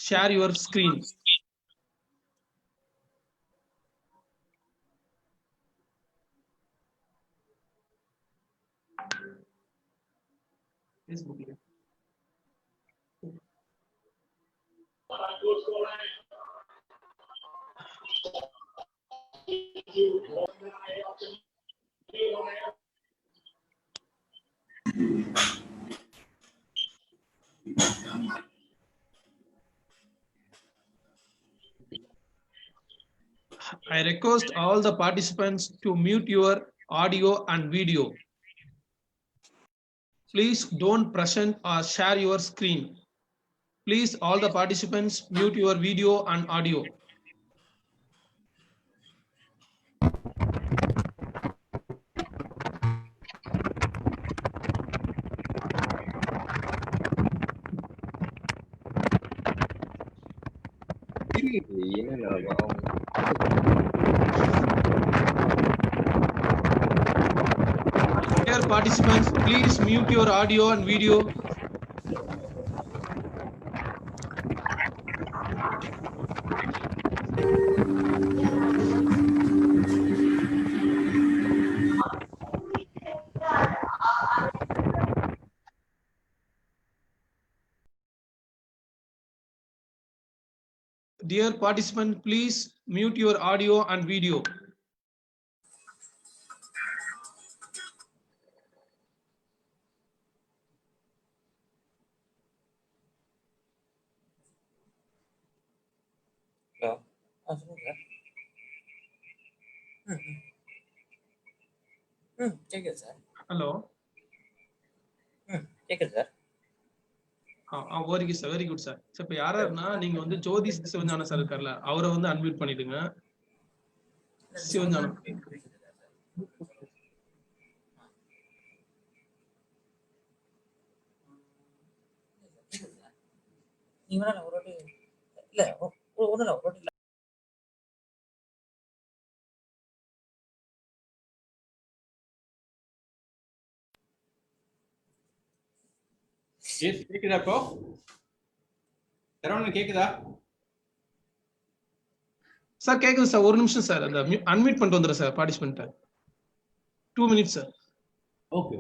share your screen. Facebook. I request all the participants to mute your audio and video. Please don't present or share your screen. Please, all the participants, mute your video and audio. Dear participants, please mute your audio and video. Dear participant, please mute your audio and video. Hello. சொல்லுங்க sir. கேக்குது sir. Hello. கேக்குது sir. Okay sir, very good sir. Sir இப்போ யாராருன்னா நீங்க வந்து ஜோதி Sivagnanam sir இருக்கார்ல, அவரை வந்து unmute பண்ணிடுங்க. சிவஞானம். நீங்க ஒரு வாட்டி இல்ல ஒண்ணும் இல்ல ஒரு வாட்டி கேக்குதா இப்போ? சரவணன் கேக்குதா? சார் கேக்குது சார், ஒரு நிமிஷம் சார், அந்த அன்மியூட் பண்ணிட்டு வந்துடுறேன் sir participant. 2 minutes sir. Okay.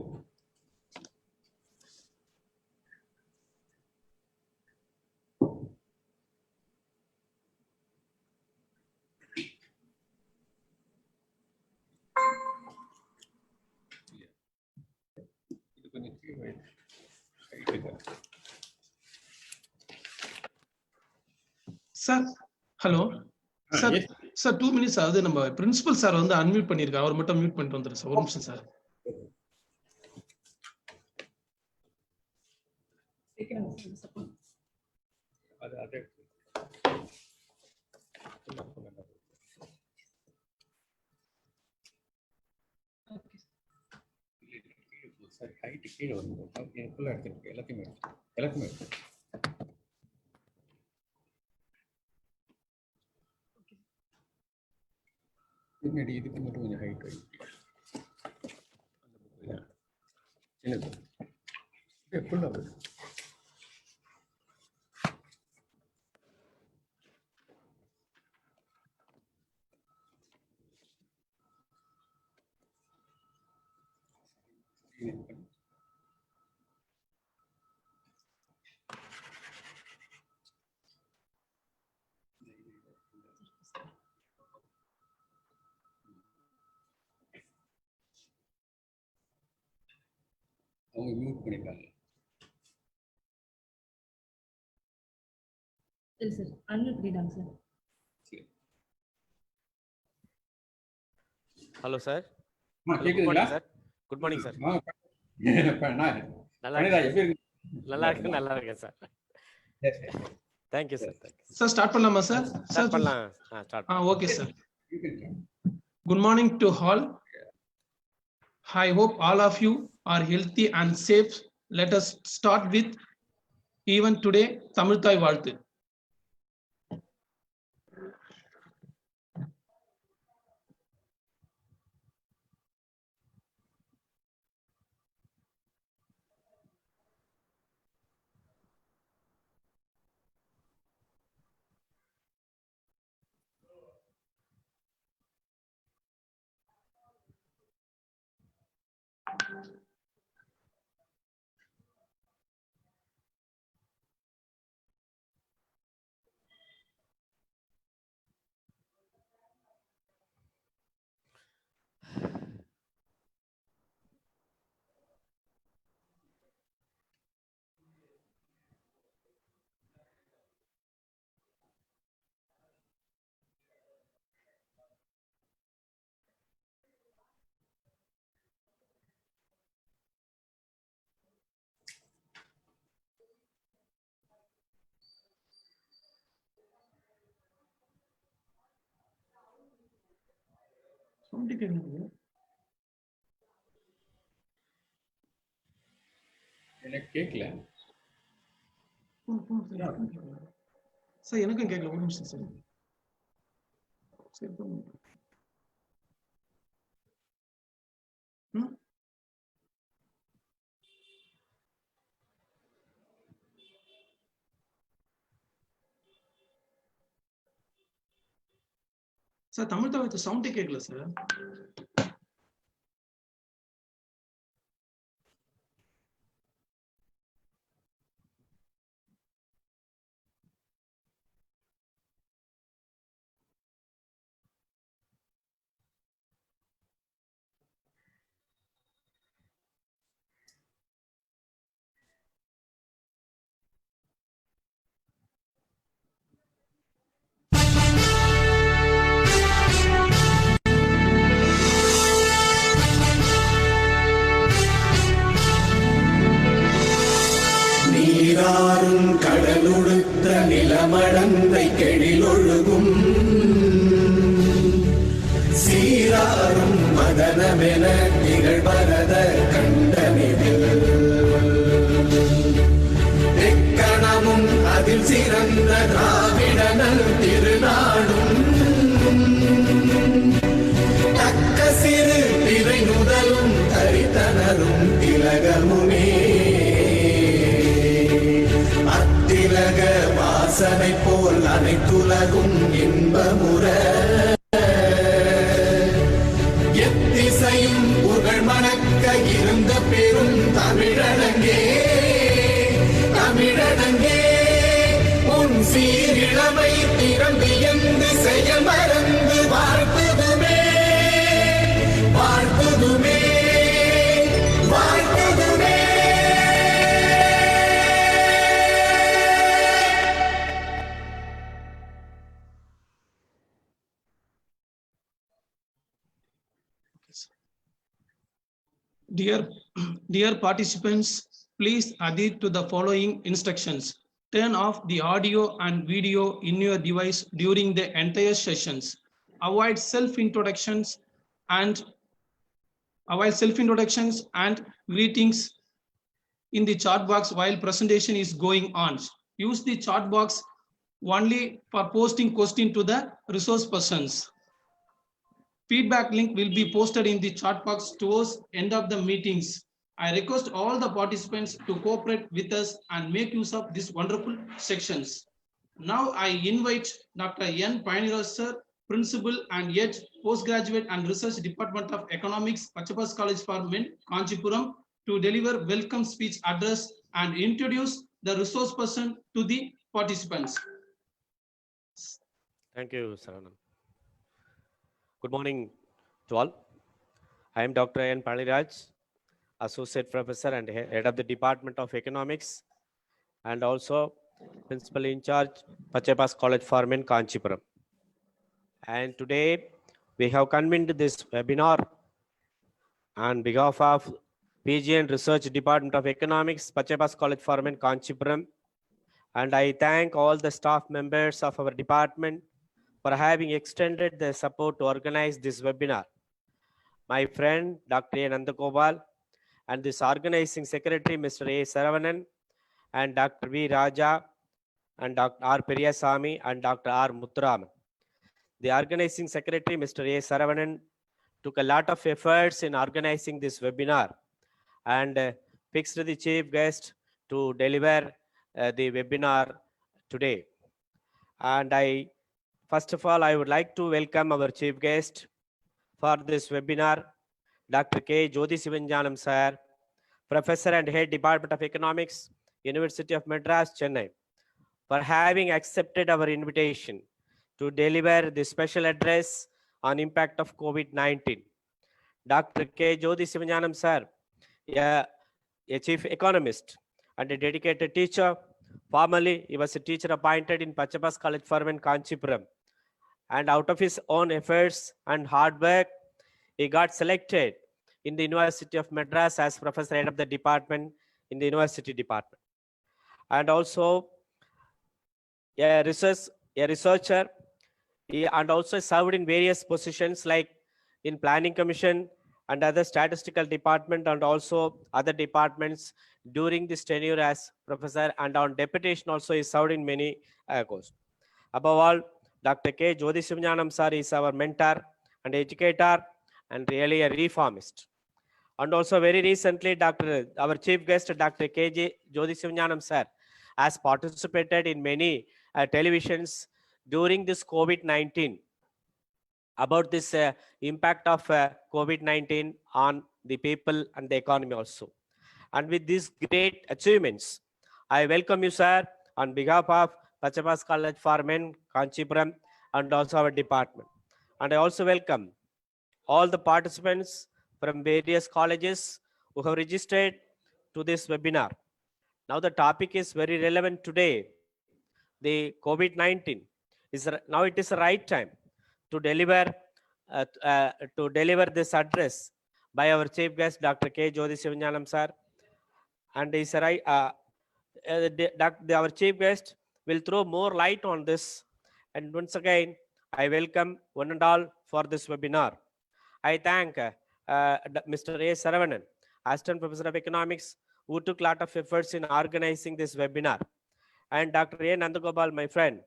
Sir hello sir. Sir 2 minutes ஆகுது. நம்ம பிரின்சிபல் சார் வந்து அன்மியூட் பண்ணிருக்காரு, அவர் மட்டும் மியூட் பண்ணிட்டு வந்துடுறேன் சார். ஒரு நிமிஷம் சார். சார் ஹைட் கீழே வந்து ஃபுல்லாக எடுத்துருக்கு, எல்லாத்தையுமே பின்னாடி இதுக்கு மட்டும் கொஞ்சம் ஹைட் என்னது ஃபுல்லாக அவங்க மியூட் பண்ணிட்டாங்க. சரி சார், அன்மியூட் பண்ணிட்டாங்க சார். Hello sir. கேக்குதுங்களா சார்? Good morning sir. நல்லா இருக்கேன் sir. Thank you sir. Sir start பண்ணலாமா சார்? ஸ்டார்ட் பண்ணலாம். Start. Okay sir. Good morning to all. I hope all of you are healthy and safe. Let us start with even today Tamil Thai வாழ்த்து. Sound கேக்குது. எனக்கு கேட்கல. Sir எனக்கும் கேட்கல, ஒரு நிமிஷம் சார். சரி பண்ணுங்க. சார் தமிழ் தவிர்த்து சவுண்டே கேட்கல சார். நீராறும் கடலுடுத்த நிலமடந்தை கெழிலொழுகும் சீராறும் மதனமென நிகழ்வரத கண்டனிதில் எக்கணமும் அதில் சிறந்த திராவிடனல் திருநாடும் தக்க சிறு திரை நுதலும் தரித்தனரும் திலகமுமே அத்திலக வாசனை போல் அனைத்துலகும் இன்பமுற எத்திசையும் புகழ் மணக்க இருந்த பெரும் தமிழனங்கே தமிழனங்கே உன் சீரிழமை திறம்பியந்து செயல் மறந்து வாழ்த்துதுமே வாழ்த்துதுமே வாழ்த்துதுமே. Dear participants, please adhere to the following instructions. Turn off the audio and video in your device during the entire sessions. Avoid self-introductions and greetings in the chat box while presentation is going on. Use the chat box only for posting question to the resource persons. Feedback link will be posted in the chat box towards end of the meetings. I request all the participants to cooperate with us and make use of these wonderful sections. Now I invite Dr. N. Pioneer Sir, Principal and Head, Postgraduate and Research Department of Economics, Pachapas College for Men, Kanchipuram, to deliver welcome speech address and introduce the resource person to the participants. Thank you, Saranam. Good morning to all. I am Dr. N. Paliraj, Associate Professor and Head of the Department of Economics, and also Principal in Charge, Pachapas College for Men, Kanchipuram. And today we have convened this webinar on behalf of PG and Research Department of Economics, Pachapas College for Men, Kanchipuram. And I thank all the staff members of our department for having extended their support to organize this webinar. My friend, Dr. A. Nandagopal, and this organizing secretary, Mr. A. Saravanan, and Dr. V. Raja, and Dr. R. Periyasamy, and Dr. R. Muthuraman. The organizing secretary, Mr. A. Saravanan, took a lot of efforts in organizing this webinar and fixed the chief guest to deliver the webinar today. And first of all, I would like to welcome our chief guest for this webinar, Dr. K. Jyoti Sivanjanam Sir, Professor and Head Department of Economics, University of Madras, Chennai, for having accepted our invitation to deliver the special address on impact of COVID-19. Dr. K. Jyoti Sivanjanam Sir, a chief economist and a dedicated teacher. Formerly, he was a teacher appointed in Pachapas College for Men, Kanchipuram. And out of his own efforts and hard work, he got selected in the University of Madras as Professor Head of the Department in the University Department. And also a researcher, and also served in various positions like in Planning Commission and other statistical department and also other departments during this tenure as professor, and on deputation also is served in many posts. Above all, Dr. K. Jyoti Sivanjanam sir is our mentor and educator and really a reformist. And also very recently, our chief guest, Dr. K.J. Jyoti Sivanjanam sir, has participated in many televisions during this COVID-19 about this impact of COVID-19 on the people and the economy also. And with these great achievements, I welcome you, sir, on behalf of Pachamas College for Men, Kanchipuram, and also our department. And I also welcome all the participants from various colleges who have registered to this webinar. Now the topic is very relevant today. The COVID-19 is now it is the right time to deliver this address by our chief guest, Dr. K. Jyoti Sivanjanam sir. And is right. Our chief guest will throw more light on this. And once again, I welcome one and all for this webinar. I thank Mr. A. Saravanan, Assistant Professor of Economics, who took a lot of efforts in organizing this webinar. And Dr. A. Nandagopal, my friend,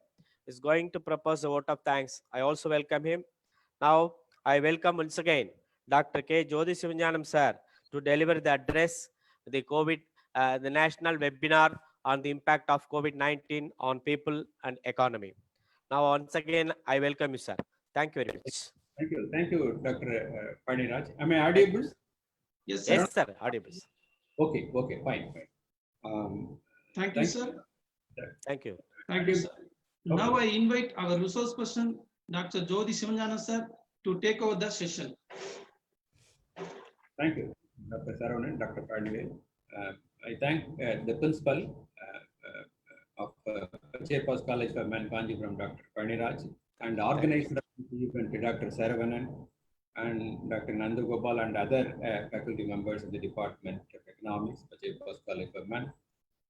is going to propose a vote of thanks. I also welcome him. Now, I welcome once again Dr. K. Jyoti Sivanjanam sir to deliver the address, the the national webinar on the impact of COVID-19 on people and economy. Now, once again, I welcome you, sir. Thank you very much. Thank you, Dr. Paniraj. Am I audible? Yes, sir. Yes, sir. Audible. Okay, fine. Thank you, sir. Thank you. Thank you, sir. Now I invite our resource person, Dr. Jyoti Sivanjanam sir, to take over the session. Thank you, Dr. Saravanan, Dr. Padway. I thank the principal of Pachamas College for Men, Kanchipuram, Dr. Paniraj, and the organizer of the event, Dr. Saravanan, and Dr. Nandagopal, and other faculty members of the Department of Economics, Pachamas College for Men,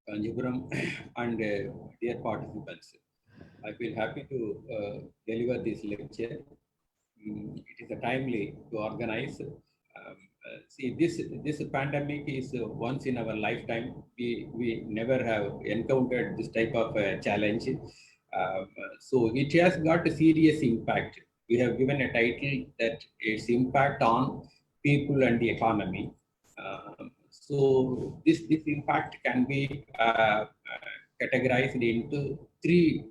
Kanchipuram, and dear participants. I feel happy to deliver this lecture. It is a timely to organize. See, this pandemic is once in our lifetime. We never have encountered this type of challenge. So it has got a serious impact. We have given a title that its impact on people and the economy. So this impact can be categorized into three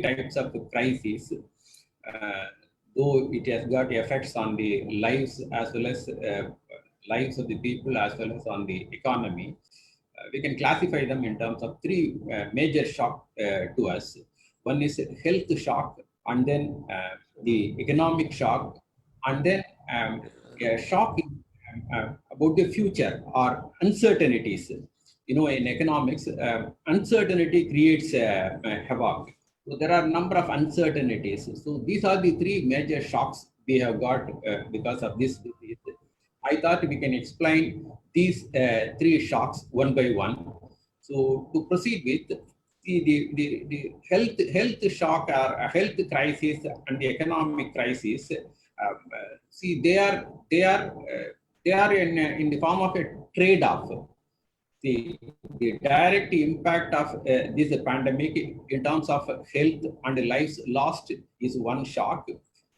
types of crises. Though it has got effects on the lives as well as lives of the people as well as on the economy, we can classify them in terms of three major shocks to us. One is health shock, and then the economic shock, and then a shock about the future or uncertainties. You know, in economics, uncertainty creates havoc. So there are a number of uncertainties. So these are the three major shocks we have got because of this disease. I thought we can explain these three shocks one by one. So to proceed with the health shock or health crisis and the economic crisis, see they are in the form of a trade-off. The direct impact of this pandemic in terms of health and lives lost is one shock,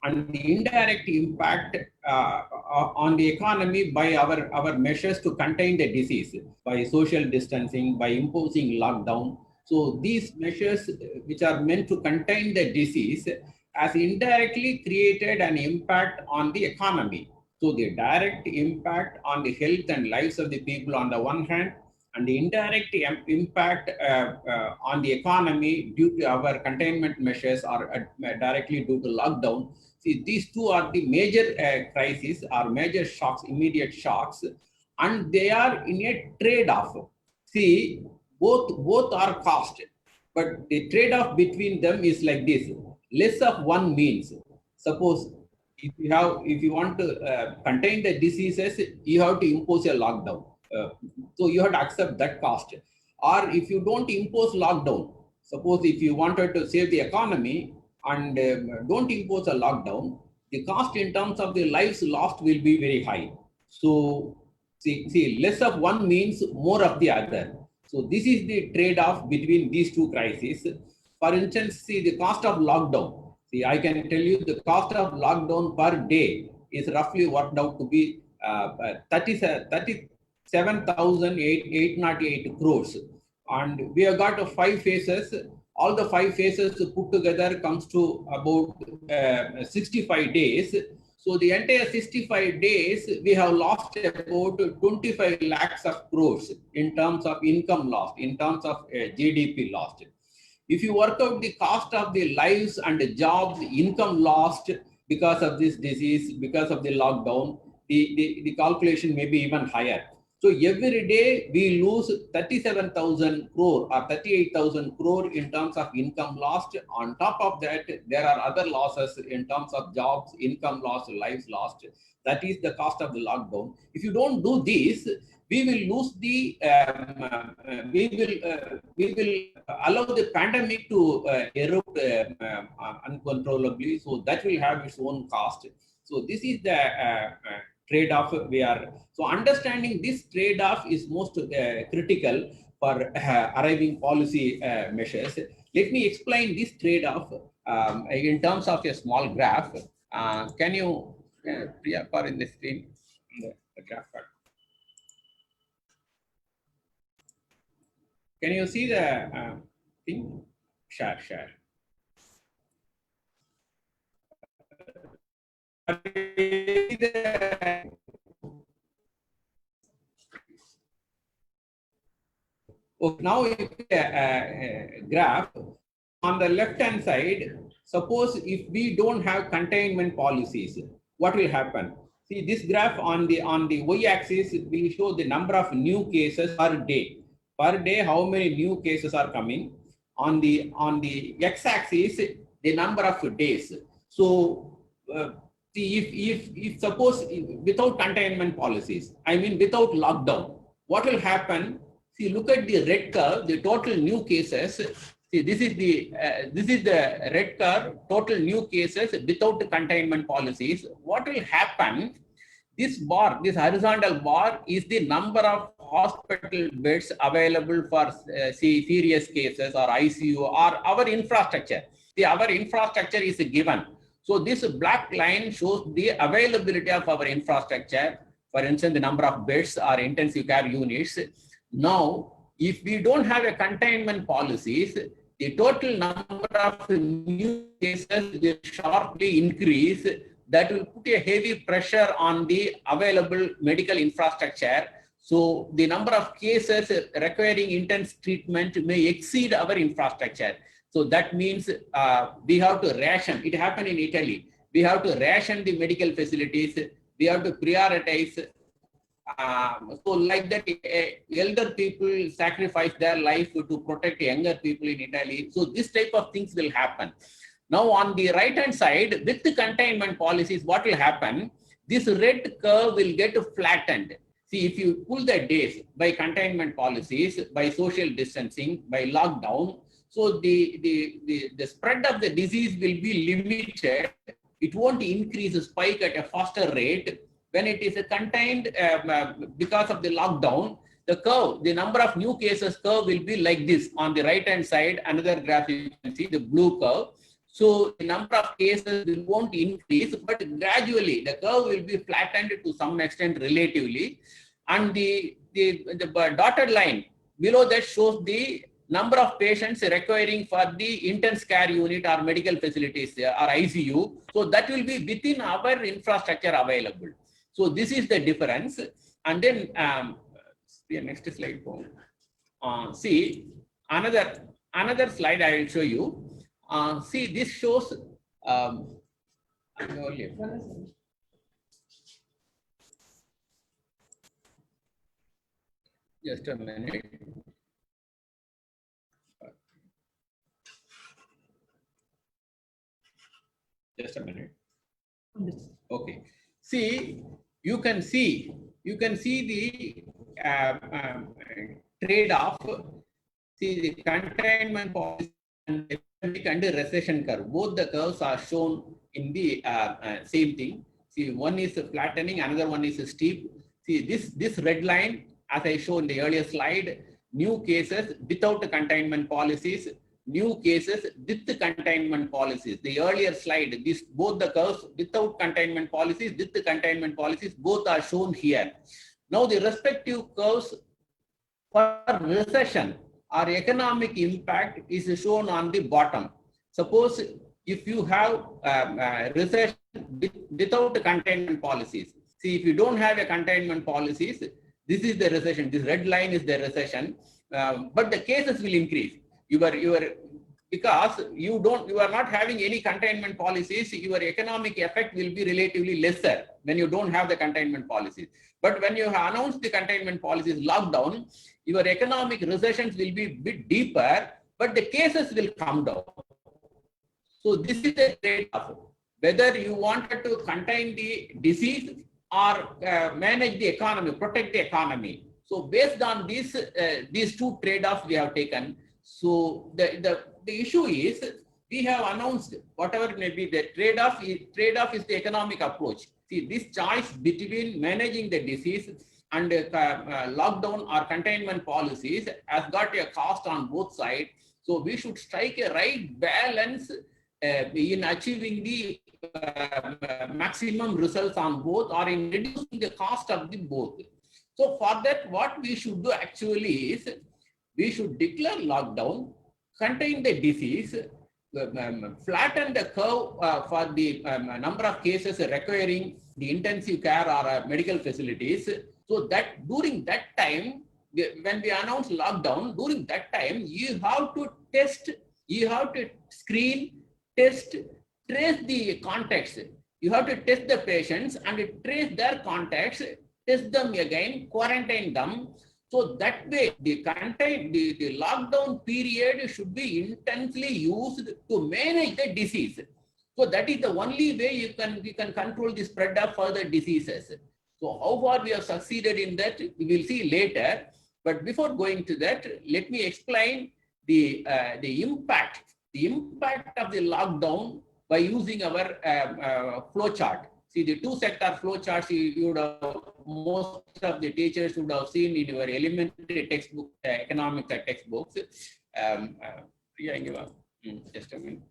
and the indirect impact on the economy by our measures to contain the disease, by social distancing, by imposing lockdown. So these measures which are meant to contain the disease has indirectly created an impact on the economy. So the direct impact on the health and lives of the people on the one hand, and the indirect impact on the economy due to our containment measures or directly due to lockdown. See, these two are the major crises or major shocks, immediate shocks, and they are in a trade-off. See, both are cost, but the trade-off between them is like this. Less of one means, suppose if you want to contain the diseases, you have to impose a lockdown. So you have to accept that cost. Or if you don't impose lockdown, suppose if you wanted to save the economy and don't impose a lockdown, the cost in terms of the lives lost will be very high. So see, less of one means more of the other. So this is the trade-off between these two crises. For instance, see the cost of lockdown. See, I can tell you the cost of lockdown per day is roughly worked out to be 37,808 crores. And we have got 5 phases. All the 5 phases put together comes to about 65 days. So the entire 65 days, we have lost about 25 lakhs of crores in terms of income lost, in terms of GDP lost. If you work out the cost of the lives and the jobs, income lost because of this disease, because of the lockdown, the calculation may be even higher. So every day we lose 37,000 crore or 38,000 crore in terms of income lost. On top of that, there are other losses in terms of jobs, income lost, lives lost. That is the cost of the lockdown. If you don't do this, we will lose the, we will allow the pandemic to erupt uncontrollably. So that will have its own cost. So this is the trade-off we are. So understanding this trade-off is most critical for arriving policy measures. Let me explain this trade-off in terms of a small graph. Can you, Priya, for in the screen, the graph? Can you see the thing? Share. Now, graph on the left hand side, suppose if we don't have containment policies, what will happen? See this graph on the y-axis will show the number of new cases per day. Per day, how many new cases are coming? On the x-axis, the number of days. So see, if suppose without containment policies, I mean without lockdown, what will happen? See, look at the red curve, the total new cases. See, this is the red curve, total new cases without containment policies. What will happen? This bar, this horizontal bar, is the number of hospital beds available for serious cases or ICU or our infrastructure. See, our infrastructure is given. So this black line shows the availability of our infrastructure. For instance, the number of beds or intensive care units. Now, if we don't have a containment policies, the total number of new cases will sharply increase. That will put a heavy pressure on the available medical infrastructure. So the number of cases requiring intense treatment may exceed our infrastructure. So that means we have to ration. It happened in Italy. We have to ration the medical facilities. We have to prioritize. So like that, elder people sacrifice their life to protect younger people in Italy. So this type of things will happen. Now on the right hand side, with the containment policies, what will happen? This red curve will get flattened. See, if you pull the days by containment policies, by social distancing, by lockdown, so the spread of the disease will be limited. It won't increase, spike at a faster rate. When it is contained because of the lockdown, the curve, the number of new cases curve will be like this. On the right hand side, another graph you can see, the blue curve. So the number of cases won't increase, but gradually the curve will be flattened to some extent relatively. And the dotted line below that shows the number of patients requiring for the intensive care unit or medical facilities or ICU. So that will be within our infrastructure available. So this is the difference. And then the next slide. See another slide I will show you. See, this shows just a minute. Just a minute. Okay. See, you can see the trade-off. See the containment policy and the recession curve. Both the curves are shown in the same thing. See, one is flattening, another one is steep. See, this red line, as I showed in the earlier slide, new cases without containment policies, new cases with the containment policies. The earlier slide, both the curves without containment policies, with the containment policies, both are shown here. Now the respective curves for recession or economic impact is shown on the bottom. Suppose if you have recession without containment policies. See, if you don't have a containment policies, this is the recession. This red line is the recession, but the cases will increase. Because you are not having any containment policies, your economic effect will be relatively lesser when you don't have the containment policies. But when you have announced the containment policies lockdown, your economic recessions will be a bit deeper, but the cases will come down. So this is the trade-off. Whether you wanted to contain the disease or manage the economy, protect the economy. So based on these two trade-offs we have taken. So the issue is we have announced whatever it may be the trade-off is the economic approach. See, this choice between managing the disease and lockdown or containment policies has got a cost on both sides. So we should strike a right balance in achieving the maximum results on both or in reducing the cost of the both. So for that, what we should do actually is we should declare lockdown, contain the disease, flatten the curve for the number of cases requiring the intensive care or medical facilities. So that during that time, when we announce lockdown, during that time, you have to test, you have to screen, test, trace the contacts. You have to test the patients and trace their contacts, test them again, quarantine them. So that way, the lockdown period should be intensely used to manage the disease. So that is the only way we can control the spread of further diseases. So how far we have succeeded in that, we will see later. But before going to that, let me explain the impact of the lockdown by using our flow chart. See, the two-sector flow charts you would have, most of the teachers would have seen in your elementary textbook, economics textbooks. Just a minute.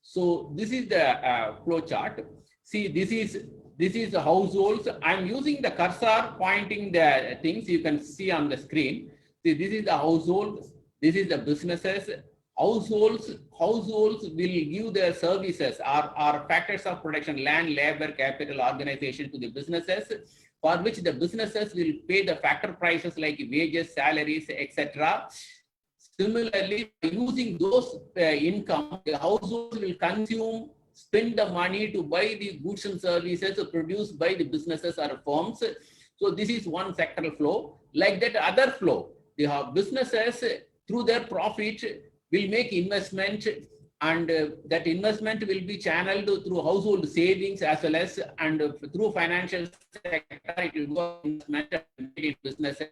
So this is the flow chart. See, this is the households. I'm using the cursor pointing the things you can see on the screen. See, this is the household. This is the businesses. Households will give their services or factors of production, land, labor, capital, organization to the businesses, for which the businesses will pay the factor prices like wages, salaries, etc. Similarly, using those income, the households will spend the money to buy the goods and services produced by the businesses or firms. So this is one sectoral flow. Like that other flow, they have businesses through their profit will make investment, and that investment will be channeled through household savings as well as through financial sector. It will go investment in businesses,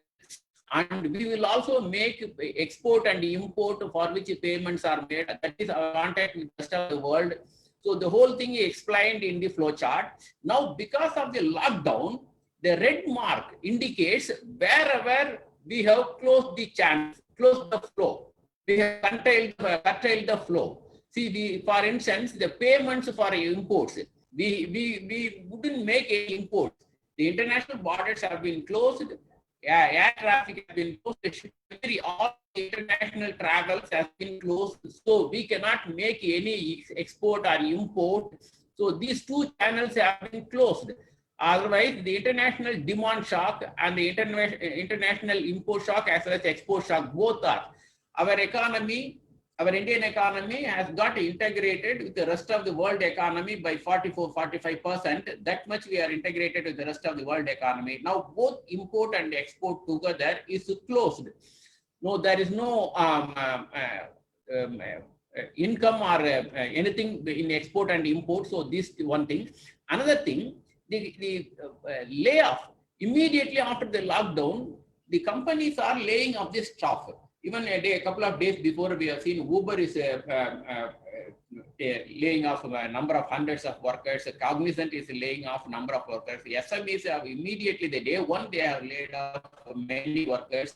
and we will also make export and import for which payments are made. That is our contact with the rest of the world. So the whole thing is explained in the flow chart. Now, because of the lockdown, the red mark indicates wherever we have closed the channel, closed the flow. We have curtailed the flow. See, for instance, the payments for imports, we wouldn't make any imports. The international borders have been closed, air traffic has been closed, all international travels have been closed. So we cannot make any export or import. So these two channels have been closed. Otherwise, the international demand shock and the international import shock as well as export shock, both are. Our economy, our Indian economy has got integrated with the rest of the world economy by 44–45%. That much we are integrated with the rest of the world economy. Now both import and export together is closed. No, there is no income or anything in export and import. So this one thing. Another thing, the layoff. Immediately after the lockdown, the companies are laying off the staff. Even a couple of days before, we have seen Uber is laying off a number of hundreds of workers. Cognizant is laying off number of workers. SMEs have immediately the day one they have laid off many workers.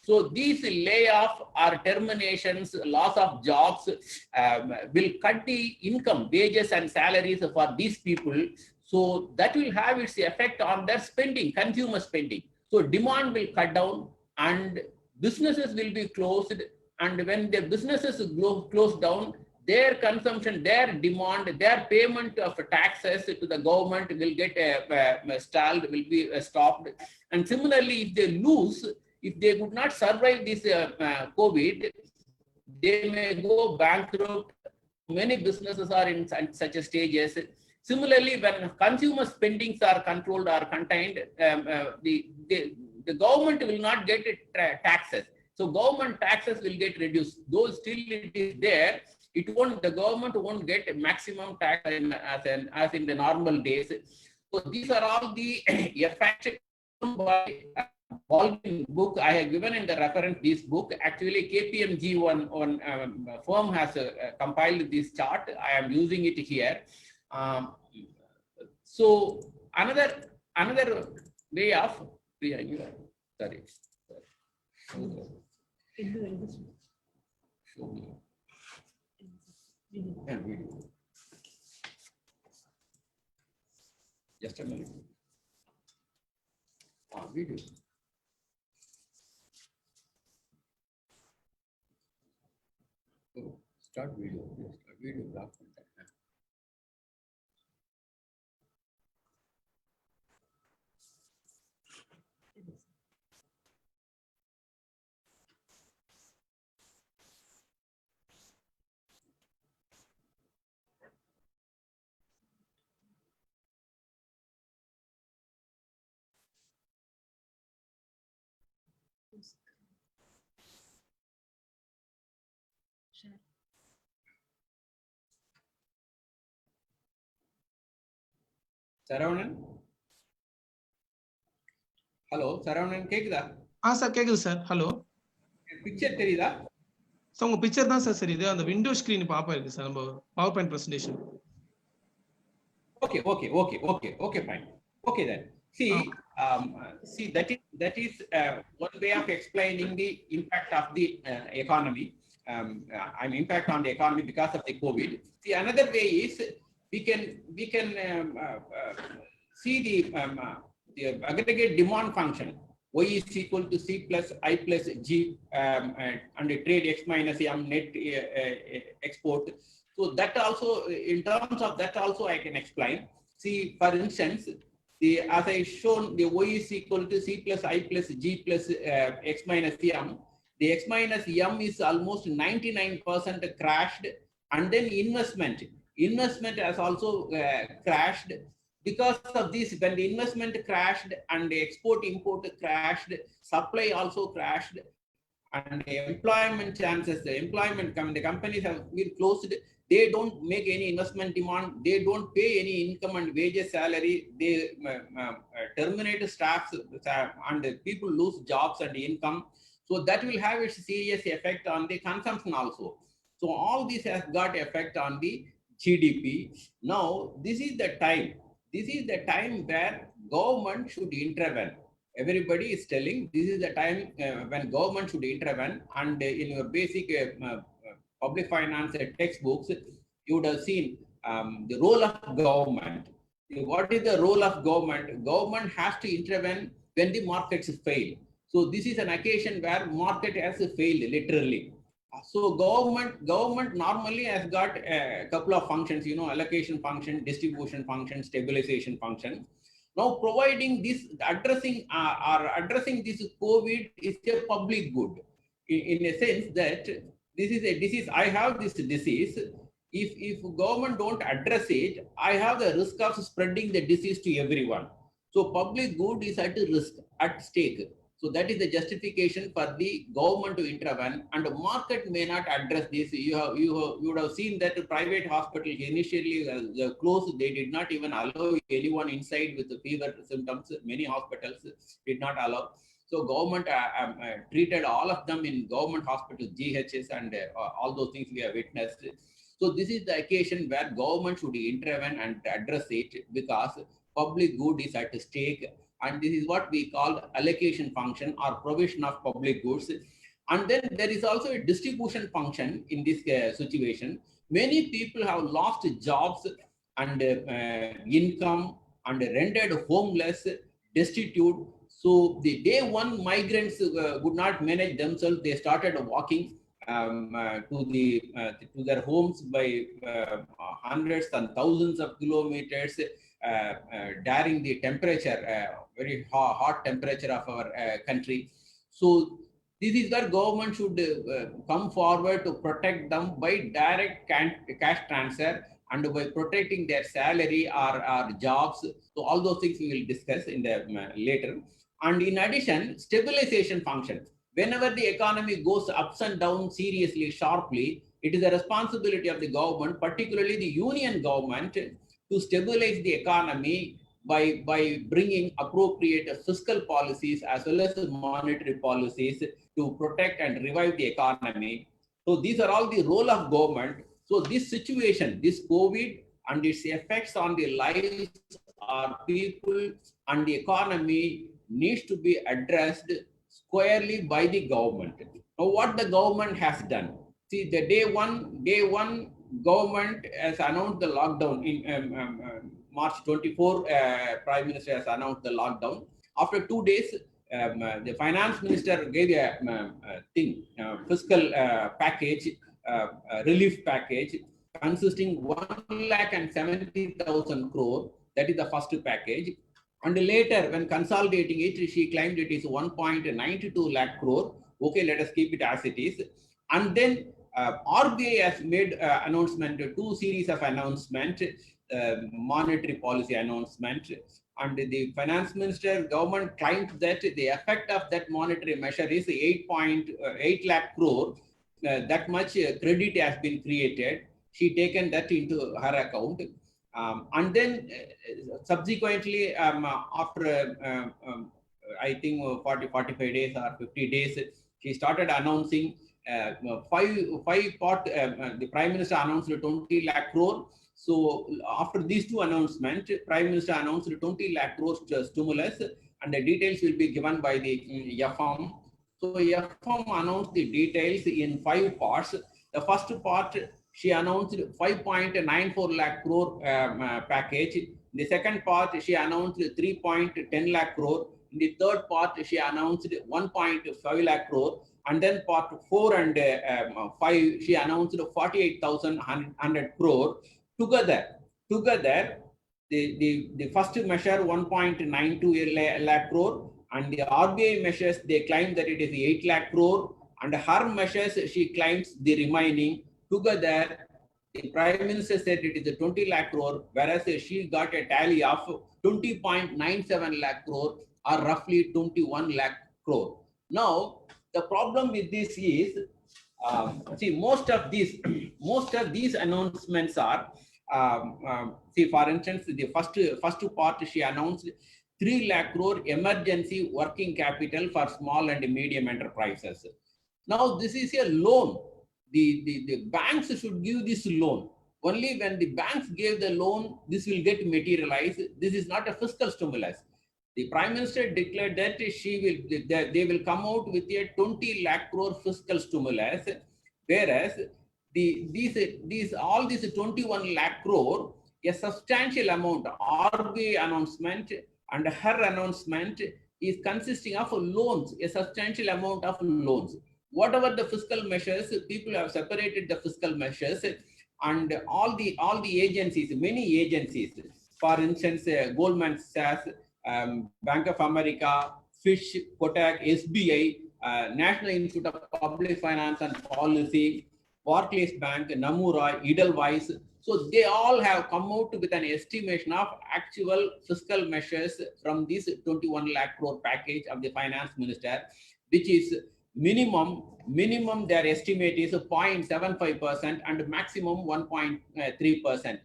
So these layoff or terminations, loss of jobs will cut the income, wages and salaries for these people. So that will have its effect on their spending, consumer spending. So demand will cut down and businesses will be closed. And when the businesses close down, their consumption, their demand, their payment of taxes to the government will get stalled, will be stopped. And similarly, if they lose, if they could not survive this COVID, they may go bankrupt. Many businesses are in such stages. Similarly, when consumer spendings are controlled or contained, the government will not get taxes. So government taxes will get reduced. Though still it is there, the government won't get maximum tax as in the normal days. So these are all the effects by Baldwin book. I have given in the reference this book. Actually, KPMG one firm has compiled this chart. I am using it here. So another way of sorry. Show me. Yeah, video. Just a minute. Video. Oh, start video. Yes, start video block. Share. Saravanan? Hello, Saravanan, கேக்குதா? Sir கேக்குது sir. Hello. Picture தெரியுதா? Sir உங்க picture தான் sir தெரியுது. அந்த window screen பாப்பா இருக்கு sir. நம்ம power point presentation. Okay, fine. Okay then. See, that is one way of explaining the impact of the economy. Impact on the economy because of the COVID. See, another way is we can see the aggregate demand function. Y is equal to C plus I plus G and the trade X minus M net export. So that also, in terms of that also I can explain. See, for instance, as I shown, the Y is equal to C plus I plus G plus X minus M. The X minus M is almost 99% crashed, and then investment has also crashed. Because of this, when the investment crashed and the import crashed, supply also crashed, and the employment chances, the companies have been closed. They don't make any investment demand. They don't pay any income and wages, salary. They terminate staffs, and people lose jobs and income. So that will have its serious effect on the consumption also. So all this has got effect on the GDP. Now, this is the time where government should intervene. Everybody is telling this is the time when government should intervene. And in your basic public finance textbooks, you would have seen the role of government. What is the role of government? Government has to intervene when the markets fail. So this is an occasion where market has failed literally. So government normally has got a couple of functions, allocation function, distribution function, stabilization function. Now providing this, addressing this COVID is a public good in a sense that this is a disease. I have this disease. If government don't address it, I have the risk of spreading the disease to everyone. So public good is at risk, at stake. So that is the justification for the government to intervene, and the market may not address this. You would have seen that private hospitals initially closed. They did not even allow anyone inside with the fever symptoms. Many hospitals did not allow. So government treated all of them in government hospitals, GHS, and all those things we have witnessed. So this is the occasion where government should intervene and address it, because public good is at stake. And this is what we call allocation function or provision of public goods. And then there is also a distribution function in this situation. Many people have lost jobs and income and rendered homeless, destitute. So the day one migrants would not manage themselves. They started walking to their homes by hundreds and thousands of kilometers, daring the temperature, very hot temperature of our country. So this is where government should come forward to protect them by direct cash transfer and by protecting their salary or jobs. So all those things we will discuss in the later. And in addition, stabilization function. Whenever the economy goes ups and downs seriously, sharply, it is the responsibility of the government, particularly the union government, to stabilize the economy by bringing appropriate fiscal policies as well as monetary policies to protect and revive the economy. So these are all the role of government. So this situation, this COVID and its effects on the lives of people and the economy needs to be addressed squarely by the government. Now, what the government has done? See, the day one, government has announced the lockdown in March 24. Prime Minister has announced the lockdown. After 2 days, the finance minister gave a fiscal package, relief package consisting 1,70,000 crore. That is the first package. And later, when consolidating it, she claimed it is 1.92 lakh crore. Okay, let us keep it as it is. And then RBI has made announcement, 2 series of announcement, monetary policy announcement. And the finance minister government claimed that the effect of that monetary measure is 8.8 lakh crore. That much credit has been created. She taken that into her account. And then subsequently, after I think 45 days or 50 days, she started announcing the Prime Minister announced 20 lakh crore. So after these two announcements, Prime Minister announced 20 lakh crore stimulus, and the details will be given by the YFM. So YFM announced the details in 5 parts. The first part, she announced 5.94 lakh crore package. The second part, she announced 3.10 lakh crore. In the third part, she announced 1.5 lakh crore. And then part 4 and 5, she announced 48,100 crore. Together, the first measure 1.92 lakh crore, and the RBI measures, they claim that it is 8 lakh crore, and her measures, she claims the remaining. Together, the Prime Minister said it is a 20 lakh crore, whereas she got a tally of 20.97 lakh crore, or roughly 21 lakh crore. Now, the problem with this is, see, most of these announcements are, see, for instance, the first part, she announced 3 lakh crore emergency working capital for small and medium enterprises. Now, this is a loan. The banks should give this loan. Only when the banks gave the loan, this will get materialized. This is not a fiscal stimulus. The Prime Minister declared that they will come out with a 20 lakh crore fiscal stimulus, whereas all these 21 lakh crore, a substantial amount, RBI announcement and her announcement is consisting of loans, a substantial amount of loans. Whatever the fiscal measures, people have separated the fiscal measures, and all the agencies, many agencies, for instance, Goldman Sachs, Bank of America, Fish, Kotak, SBI, National Institute of Public Finance and Policy, Barclays Bank, Nomura, Edelweiss. So they all have come out with an estimation of actual fiscal measures from this 21 lakh crore package of the finance minister, which is minimum their estimate is 0.75% and maximum 1.3%.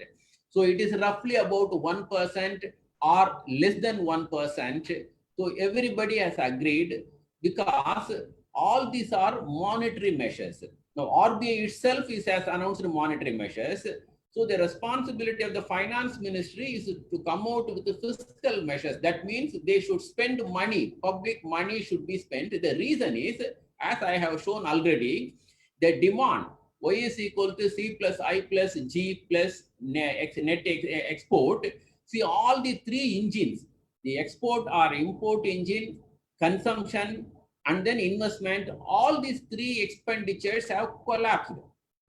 So it is roughly about 1% or less than 1%. So everybody has agreed, because all these are monetary measures. Now, RBI itself has announced monetary measures. So the responsibility of the finance ministry is to come out with the fiscal measures. That means they should spend money, public money should be spent. The reason is, as I have shown already, the demand, Y is equal to C plus I plus G plus net export. See, all the three engines, the export or import engine, consumption, and then investment, all these three expenditures have collapsed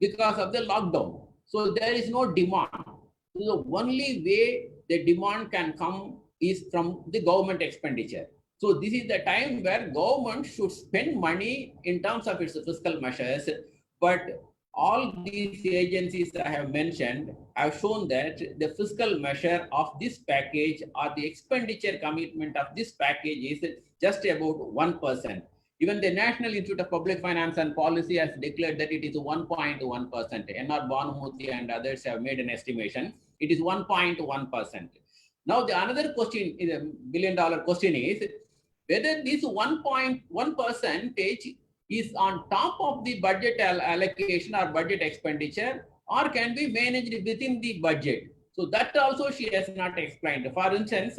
because of the lockdown. So there is no demand. So the only way the demand can come is from the government expenditure. So this is the time where government should spend money in terms of its fiscal measures. But all these agencies I have mentioned have shown that the fiscal measure of this package or the expenditure commitment of this package is just about 1%. Even the National Institute of Public Finance and Policy has declared that it is 1.1%. N.R. Bhanumurthy and others have made an estimation. It is 1.1%. Now, the another question, is a billion-dollar question is whether this 1.1% is on top of the budget allocation or budget expenditure, or can be managed within the budget. So that also she has not explained. For instance,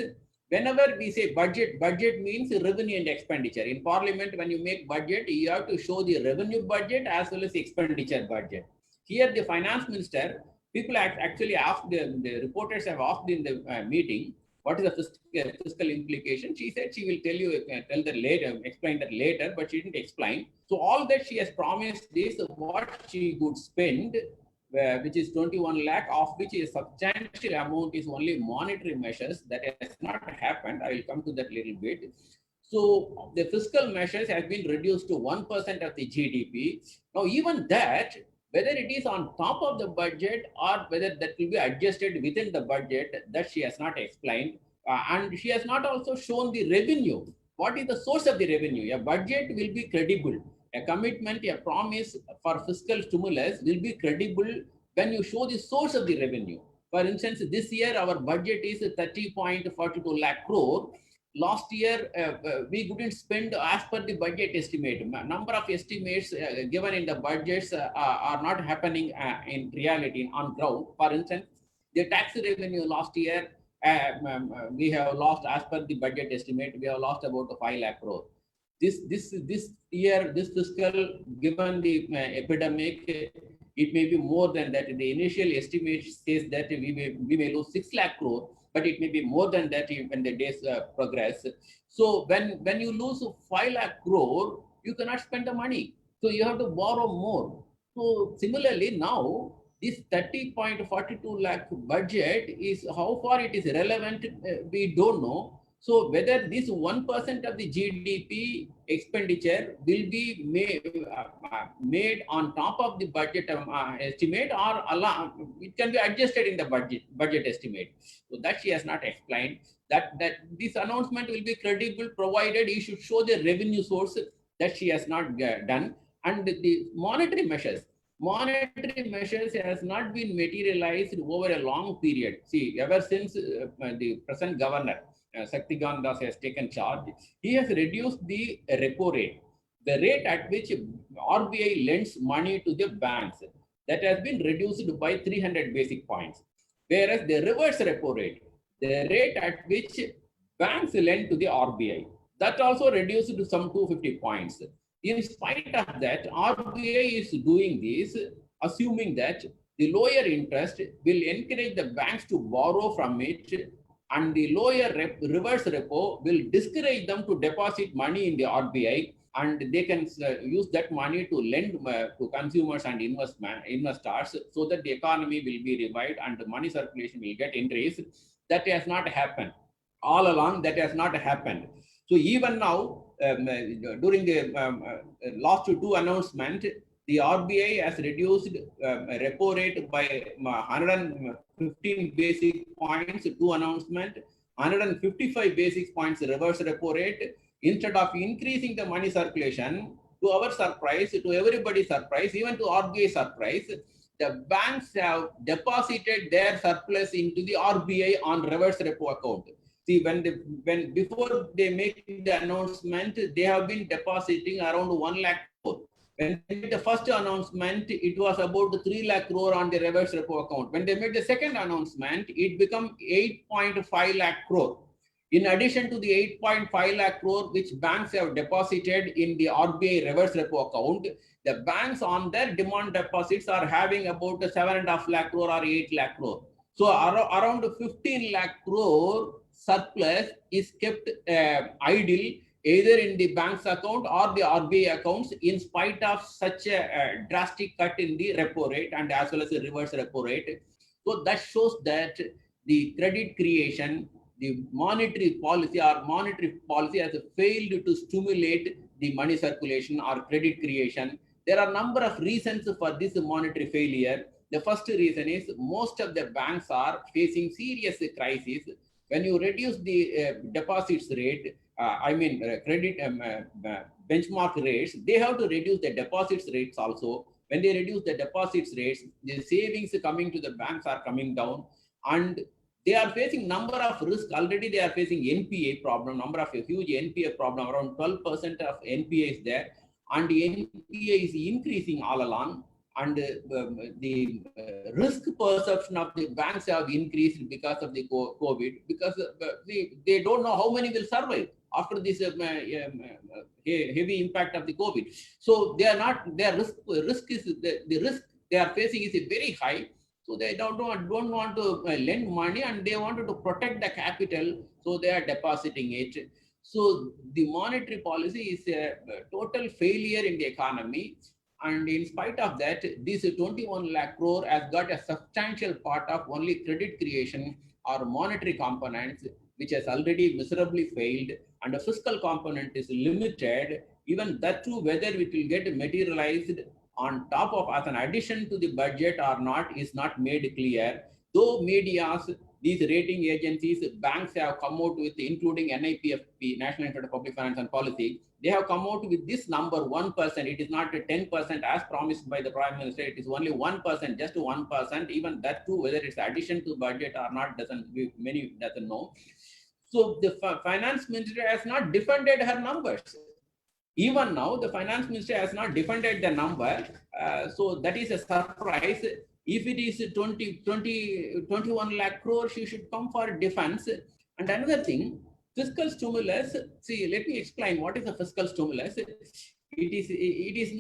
whenever we say budget, budget means revenue and expenditure. In Parliament, when you make budget, you have to show the revenue budget as well as the expenditure budget. Here, the finance minister, people actually asked, the reporters have asked in the meeting, what is the fiscal implication? She said she will tell you, explain that later, but she didn't explain. So all that she has promised is what she could spend, which is 21 lakh, of which a substantial amount is only monetary measures. That has not happened. I will come to that little bit. So the fiscal measures have been reduced to 1% of the GDP. Now, even that, whether it is on top of the budget or whether that will be adjusted within the budget, that she has not explained. And she has not also shown the revenue. What is the source of the revenue? A budget will be credible. A commitment, a promise for fiscal stimulus will be credible when you show the source of the revenue. For instance, this year our budget is 30.42 lakh crore. Last year, we couldn't spend as per the budget estimate. Number of estimates given in the budgets are not happening in reality on ground. For instance, the tax revenue last year, we have lost, as per the budget estimate, we have lost about 5 lakh crore. This year, this fiscal, given the epidemic, it may be more than that. The initial estimate says that we may lose 6 lakh crore, but it may be more than that when the days progress. So when you lose 5 lakh crore, you cannot spend the money. So you have to borrow more. So similarly, now this 30.42 lakh budget is, how far it is relevant, we don't know. So whether this 1% of the GDP expenditure will be made on top of the budget estimate, or it can be adjusted in the budget estimate. So that she has not explained. That this announcement will be credible provided you should show the revenue source, that she has not done. And the monetary measures has not been materialized over a long period. See, ever since the present governor, Shaktikan Das, has taken charge, he has reduced the repo rate, the rate at which RBI lends money to the banks. That has been reduced by 300 basic points. Whereas the reverse repo rate, the rate at which banks lend to the RBI, that also reduced to some 250 points. In spite of that, RBI is doing this, assuming that the lower interest will encourage the banks to borrow from it, and the lower reverse repo will discourage them to deposit money in the RBI, and they can use that money to lend to consumers and investors, so that the economy will be revived and the money circulation will get increased. That has not happened. All along, that has not happened. So even now, during the last two announcements, the RBI has reduced repo rate by 115 basic points, two announcement, 155 basic points reverse repo rate. Instead of increasing the money circulation, to our surprise, to everybody's surprise, even to RBI surprise, the banks have deposited their surplus into the RBI on reverse repo account. See, before they make the announcement, they have been depositing around 1 lakh crore. When they made the first announcement, it was about 3 lakh crore on the reverse repo account. When they made the second announcement, it became 8.5 lakh crore. In addition to the 8.5 lakh crore which banks have deposited in the RBI reverse repo account, the banks on their demand deposits are having about 7.5 lakh crore or 8 lakh crore. So around 15 lakh crore surplus is kept idle either in the bank's account or the RBI accounts in spite of such a drastic cut in the repo rate and as well as the reverse repo rate. So that shows that the credit creation, the monetary policy has failed to stimulate the money circulation or credit creation. There are a number of reasons for this monetary failure. The first reason is most of the banks are facing serious crises. When you reduce the deposits rate, credit benchmark rates, they have to reduce the deposits rates also. When they reduce the deposits rates, the savings coming to the banks are coming down, and they are facing number of risks. Already they are facing NPA problem, number of huge NPA problem, around 12% of NPA is there, and the NPA is increasing all along. And the risk perception of the banks have increased because of the COVID, because they don't know how many will survive after this heavy impact of the COVID. So they are not, their risk is the risk they are facing is very high. So they don't want to lend money, and they wanted to protect the capital, so they are depositing it. So the monetary policy is a total failure in the economy. And in spite of that, this 21 lakh crore has got a substantial part of only credit creation or monetary components, which has already miserably failed, and the fiscal component is limited. Even that too, whether it will get materialized on top of as an addition to the budget or not is not made clear. Though medias, these rating agencies, banks have come out with, including NIPFP, National Institute of Public Finance and Policy, they have come out with this number 1%. It is not 10% as promised by the Prime Minister. It is only 1%, just 1%. Even that too, whether it's addition to budget or not, many doesn't know. So the Finance Minister has not defended her numbers. Even now, the Finance Minister has not defended the number. So that is a surprise. If it is 21 lakh crore, she should come for defense. And another thing, fiscal stimulus. See, let me explain what is a fiscal stimulus. It is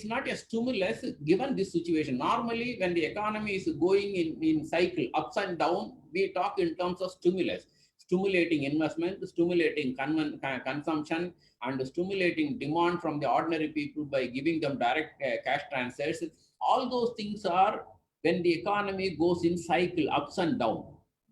not a stimulus given this situation. Normally, when the economy is going in cycle ups and down, we talk in terms of stimulus, stimulating investment, stimulating consumption, and stimulating demand from the ordinary people by giving them direct cash transfers. All those things are when the economy goes in cycle ups and down.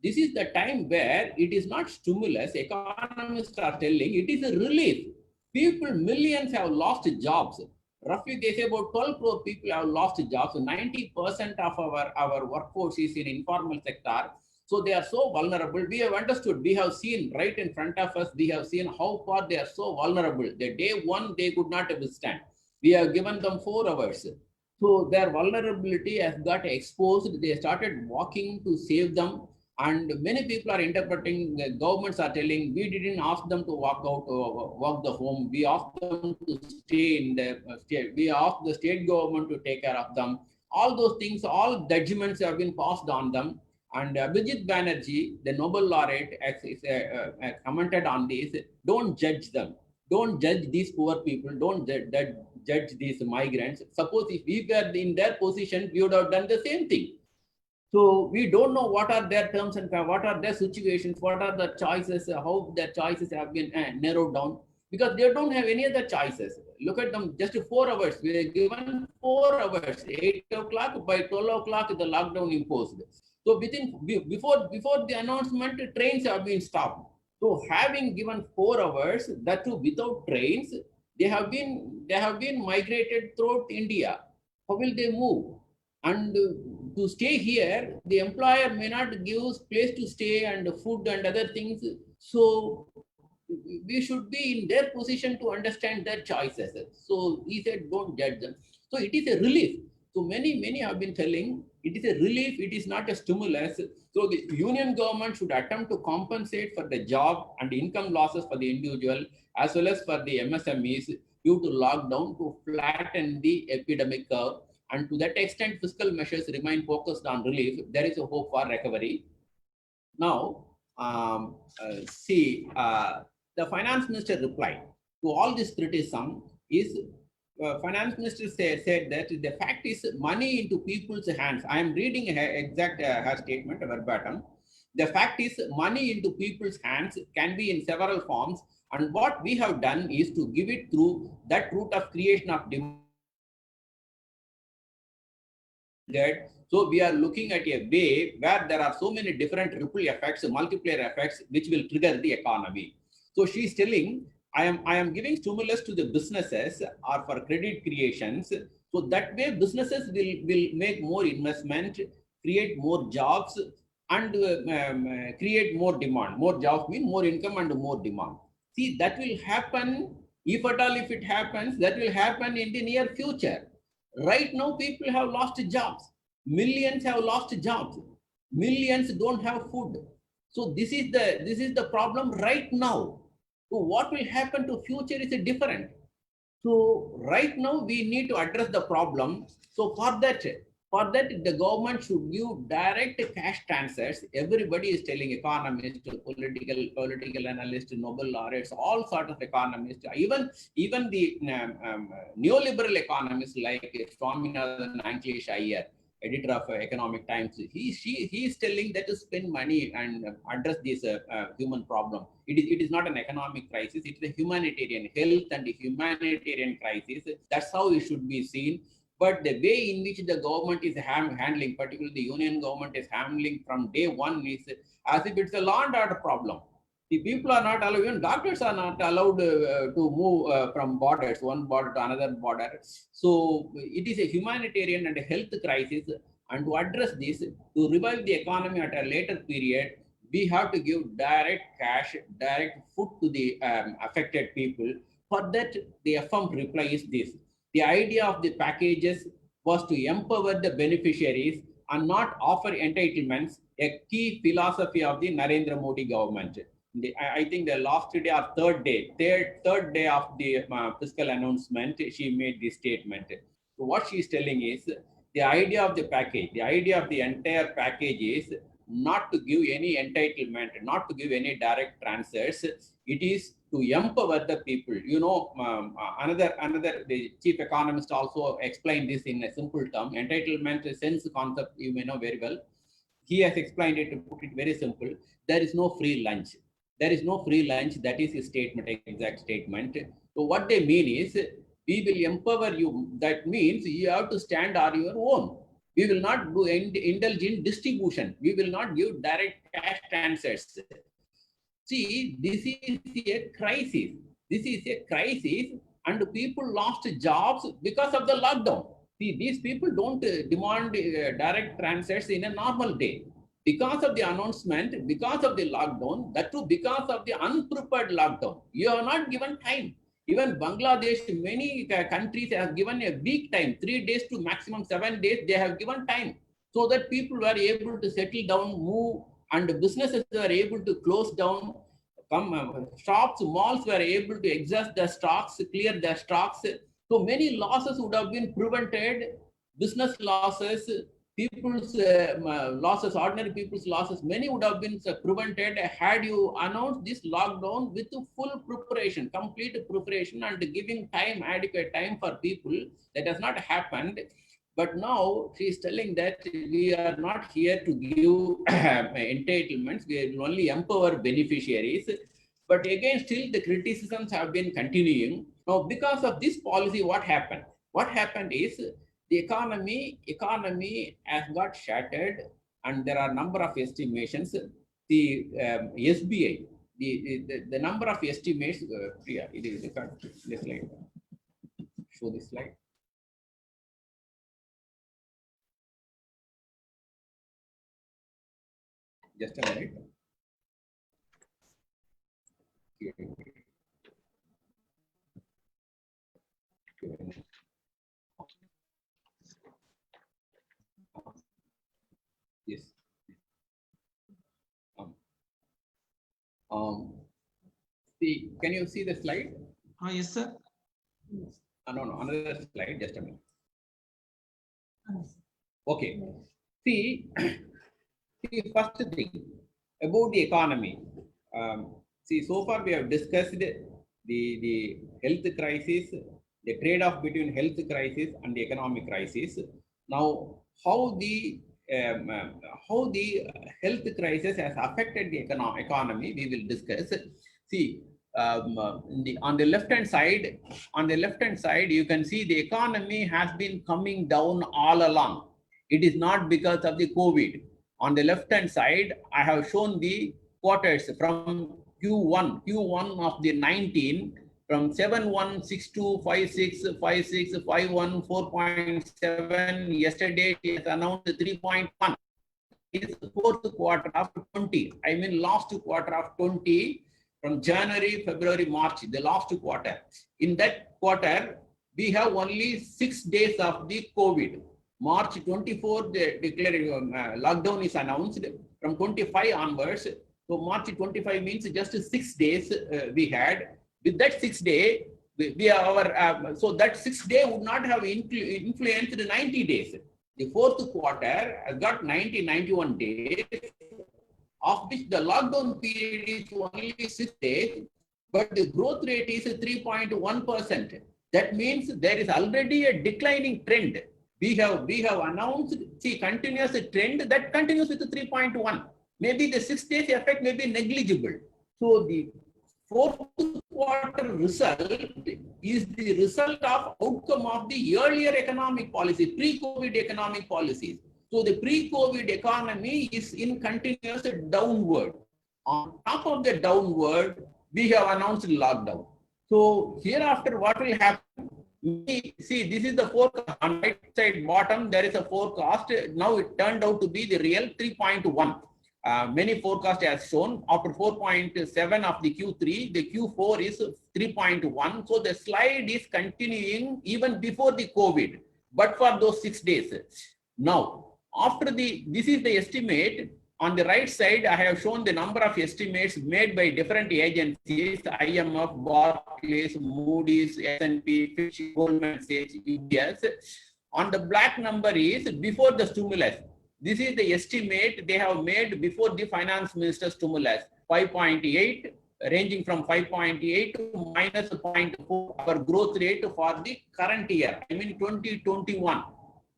This is the time where it is not stimulus. Economists are telling it is a relief. People, millions have lost jobs. Roughly, they say about 12 crore people have lost jobs. So 90% of our workforce is in informal sector. So they are so vulnerable. We have understood, we have seen right in front of us, we have seen how far they are so vulnerable. The day one, they could not withstand. We have given them 4 hours. So their vulnerability has got exposed. They started walking to save them. And many people are interpreting, the governments are telling, we didn't ask them to walk out, walk the home. We asked them to stay in the state. We asked the state government to take care of them. All those things, all judgments have been passed on them. And Abhijit Banerjee, the Nobel laureate, commented on this. Don't judge them. Don't judge these poor people. Don't judge these migrants. Suppose if we were in their position, we would have done the same thing. So we don't know what are their terms and what are their situations, what are the choices, how their choices have been narrowed down, because they don't have any other choices. Look at them, just 4 hours. We are given 4 hours, 8 o'clock, by 12 o'clock, the lockdown imposed. So before the announcement, trains have been stopped. So having given 4 hours, that too without trains, they have been migrated throughout India. How will they move? And to stay here, the employer may not give place to stay and food and other things. So we should be in their position to understand their choices. So he said, don't judge them. So it is a relief. So many have been telling it is a relief, it is not a stimulus. So the union government should attempt to compensate for the job and income losses for the individual as well as for the MSMEs. due to lockdown to flatten the epidemic curve. And to that extent, fiscal measures remain focused on relief. There is a hope for recovery. Now, the finance minister replied to all this criticism is finance minister said that the fact is money into people's hands. I am reading her statement verbatim. The fact is money into people's hands can be in several forms. And what we have done is to give it through that route of creation of demand. So we are looking at a way where there are so many different ripple effects, multiplier effects, which will trigger the economy. So she's telling, I am giving stimulus to the businesses or for credit creations. So that way businesses will make more investment, create more jobs, and create more demand. More jobs mean more income and more demand. See, that will happen, if at all, if it happens, that will happen in the near future. Right now, people have lost jobs. Millions have lost jobs. Millions don't have food. So this is the problem right now. So what will happen to future is different. So right now we need to address the problem. So for that the government should give direct cash transfers. Everybody is telling, economists, political analysts, Nobel laureates, all sorts of economists, even the neoliberal economists like Swaminathan Anklesh Iyer, editor of Economic Times, he is telling that to spend money and address this human problem. It is not an economic crisis, it is a humanitarian, health and humanitarian crisis. That's how it should be seen. But the way in which the government is handling, particularly the union government is handling from day one, is as if it's a law and order problem. The people are not allowed, even doctors are not allowed to move from borders, one border to another border. So it is a humanitarian and a health crisis. And to address this, to revive the economy at a later period, we have to give direct cash, direct food to the affected people. For that, the FM reply is this. The idea of the packages was to empower the beneficiaries and not offer entitlements, a key philosophy of the Narendra Modi government. I think the last day or third day of the fiscal announcement, she made this statement. So what she is telling is the idea of the package, the idea of the entire package is not to give any entitlement, not to give any direct transfers. It is to empower the people. You know, the chief economist also explained this in a simple term. Entitlement sense concept you may know very well. He has explained it, to put it very simple. There is no free lunch. There is no free lunch. That is his statement, exact statement. So what they mean is, we will empower you. That means you have to stand on your own. We will not do indulge in distribution. We will not give direct cash transfers. See, this is a crisis. This is a crisis, and people lost jobs because of the lockdown. See, these people don't demand direct transfers in a normal day. Because of the announcement, because of the lockdown, that too because of the unprepared lockdown, you are not given time. Even Bangladesh, many countries have given a week time, 3 days to maximum 7 days, they have given time so that people were able to settle down, move, and businesses were able to close down. Shops, malls were able to exhaust their stocks, clear their stocks. So many losses would have been prevented, business losses, people's losses, ordinary people's losses, many would have been prevented had you announced this lockdown with full preparation, complete preparation, and giving time, adequate time for people. That has not happened. But now she is telling that we are not here to give entitlements, we will only empower beneficiaries. But again, still the criticisms have been continuing. Now, because of this policy, what happened? What happened is the economy has got shattered, and there are a number of estimations. The SBI, the number of estimates, Priya, it is this slide. Show this slide. Just a minute. Yes. See, can you see the slide? Yes, sir. No, another slide, just a minute. Okay. See, see, first thing about the economy. See, so far we have discussed the health crisis, the trade-off between health crisis and the economic crisis. Now, how the health crisis has affected the economy, we will discuss. See, on the left hand side, you can see the economy has been coming down all along. It is not because of the COVID. On the left hand side, I have shown the quarters from Q1 of the 19, from 7162, 56, 56, 51, 4.7. Yesterday it has announced 3.1. Is the fourth quarter of 20. I mean last quarter of 20, from January, February, March, the last quarter. In that quarter, we have only 6 days of the COVID. March 24, the lockdown is announced. From 25 onwards, so March 25 means just 6 days we had. With that 6 day, so that 6 day would not have influenced the 90 days. The fourth quarter has got 91 days, of which the lockdown period is only 6 days, but the growth rate is 3.1%. That means there is already a declining trend. We have announced, see, continuous trend that continues with 3.1. Maybe the 6 days effect may be negligible. So the fourth quarter result is the result of outcome of the earlier economic policy, pre-COVID economic policies. So the pre-COVID economy is in continuous downward. On top of the downward, we have announced lockdown. So hereafter, what will happen? See, this is the forecast. On right side bottom, there is a forecast. Now it turned out to be the real 3.1. Many forecasts have shown after 4.7 of the Q3, the Q4 is 3.1. So the slide is continuing even before the COVID, but for those 6 days. Now, after this is the estimate. On the right side, I have shown the number of estimates made by different agencies, IMF, Barclays, Moody's, S&P, Fitch, Goldman Sachs, UBS. On the black number is before the stimulus. This is the estimate they have made before the finance minister stimulus, 5.8, ranging from 5.8 to minus 0.4, our growth rate for the current year, I mean 2021.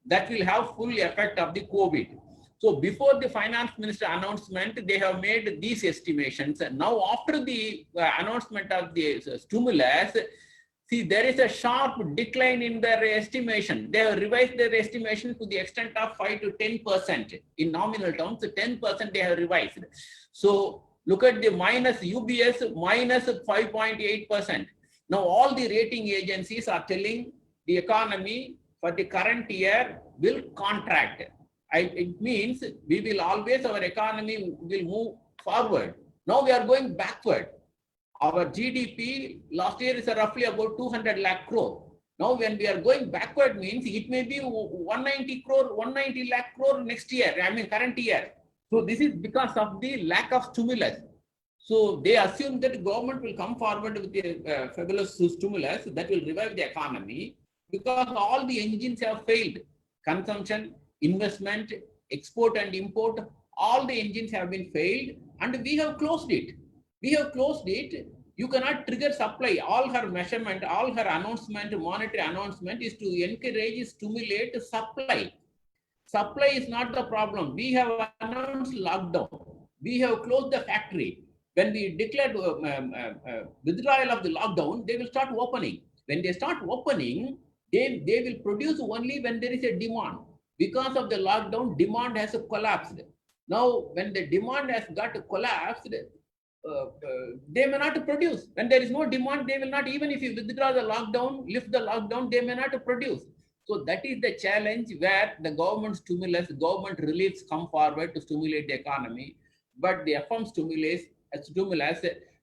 That will have full effect of the COVID. So before the finance minister announcement, they have made these estimations. And now after the announcement of the stimulus, see, there is a sharp decline in their estimation. They have revised their estimation to the extent of 5 to 10%. In nominal terms, 10% they have revised. So look at the minus UBS, minus 5.8%. Now all the rating agencies are telling the economy for the current year will contract. It means we will always, our economy will move forward. Now we are going backward. Our GDP last year is roughly about 200 lakh crore. Now when we are going backward means it may be 190 lakh crore next year, I mean current year. So this is because of the lack of stimulus. So they assume that the government will come forward with a fabulous stimulus that will revive the economy, because all the engines have failed. Consumption, investment, export and import, all the engines have been failed, and we have closed it. We have closed it. You cannot trigger supply. All her measurement, all her announcement, monetary announcement is to encourage, stimulate supply. Supply is not the problem. We have announced lockdown. We have closed the factory. When we declared withdrawal of the lockdown, they will start opening. When they start opening, they will produce only when there is a demand. Because of the lockdown, demand has collapsed. Now, when the demand has got collapsed, they may not produce. When there is no demand, they will not, even if you withdraw the lockdown, lift the lockdown, they may not produce. So that is the challenge where the government stimulus, government reliefs come forward to stimulate the economy. But the FM stimulus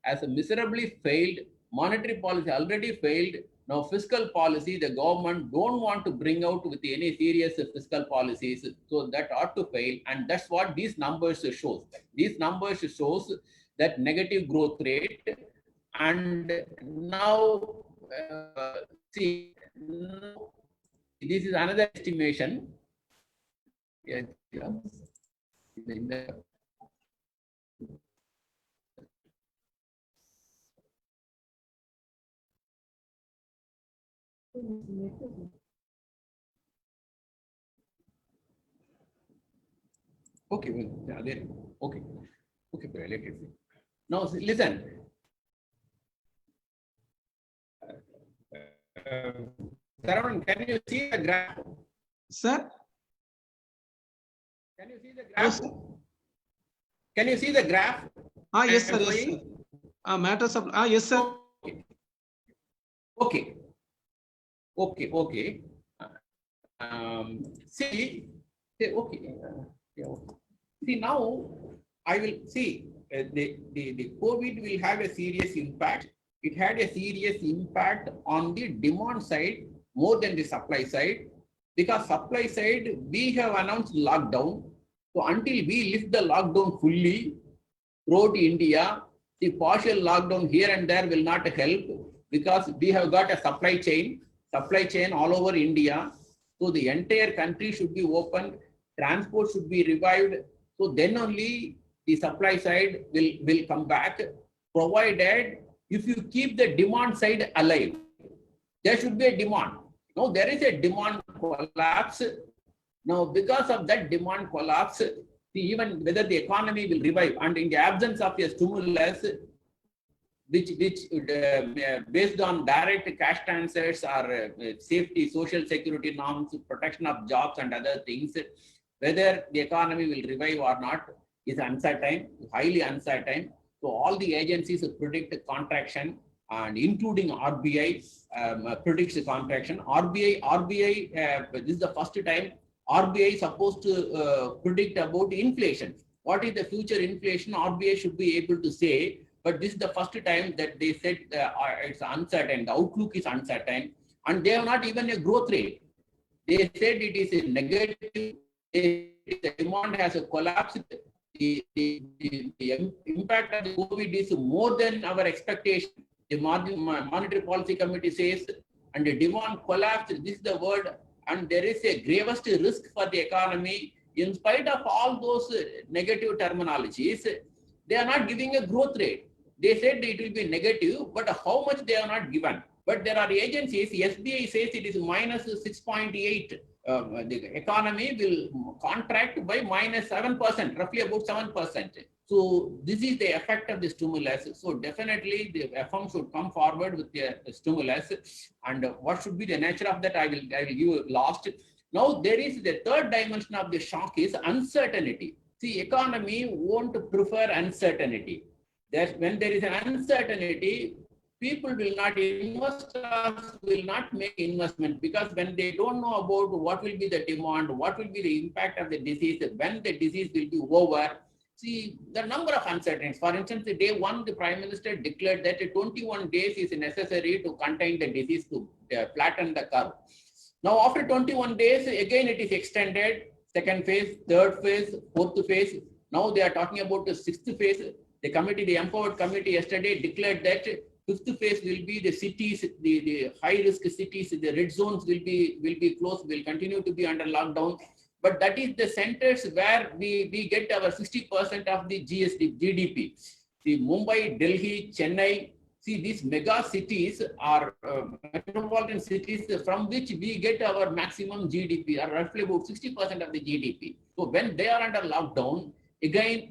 has miserably failed. Monetary policy already failed. Now fiscal policy, the government don't want to bring out with any serious fiscal policies. So that ought to fail. And that's what these numbers shows. These numbers shows that negative growth rate. And now, see, No. This is another estimation. Yes, yeah. In the- Okay, well, yeah, there. Okay, okay, let it see. Now, listen. Saravanan, can you see the graph? Sir? Can you see the Yes. graph? Can you see the graph? Yes, I'm sir. Yes, showing? sir. Matters of, yes, sir. Okay. Okay. Okay. Okay. See, okay. Yeah, okay. See, now I will see the COVID will have a serious impact. It had a serious impact on the demand side more than the supply side, because supply side we have announced lockdown. So until we lift the lockdown fully throughout India, the partial lockdown here and there will not help, because we have got a supply chain all over India. So the entire country should be opened, transport should be revived. So then only the supply side will come back, provided if you keep the demand side alive. There should be a demand. Now there is a demand collapse. Now because of that demand collapse, even whether the economy will revive, and in the absence of a stimulus, which based on direct cash transfers or safety, social security norms, protection of jobs and other things, whether the economy will revive or not is uncertain, highly uncertain. So all the agencies predict contraction, and including RBI predicts the contraction. RBI, this is the first time RBI is supposed to predict about inflation. What is the future inflation? RBI should be able to say. But this is the first time that they said it's uncertain, the outlook is uncertain, and they have not even a growth rate. They said it is a negative, the demand has collapsed. The impact of the COVID is more than our expectation. The Monetary Policy Committee says, and the demand collapsed, this is the word, and there is a gravest risk for the economy. In spite of all those negative terminologies, they are not giving a growth rate. They said it will be negative, but how much they are not given. But there are agencies, SBI says it is minus 6.8. The economy will contract by minus 7%, roughly about 7%. So this is the effect of the stimulus. So definitely the FM should come forward with the stimulus. And what should be the nature of that, I will give you last. Now there is the third dimension of the shock is uncertainty. See, economy won't prefer uncertainty. That when there is an uncertainty, people will not, investors will not make investment, because when they don't know about what will be the demand, what will be the impact of the disease, when the disease will be over. See, the number of uncertainties. For instance, the day one, the Prime Minister declared that 21 days is necessary to contain the disease, to flatten the curve. Now, after 21 days, again it is extended, second phase, third phase, fourth phase. Now they are talking about the sixth phase. The committee, the empowered committee yesterday declared that fifth phase will be the cities, the high-risk cities, the red zones will be closed, will continue to be under lockdown. But that is the centers where we get our 60% of the GDP. The Mumbai, Delhi, Chennai, see, these mega cities are metropolitan cities from which we get our maximum GDP, are roughly about 60% of the GDP. So when they are under lockdown, again,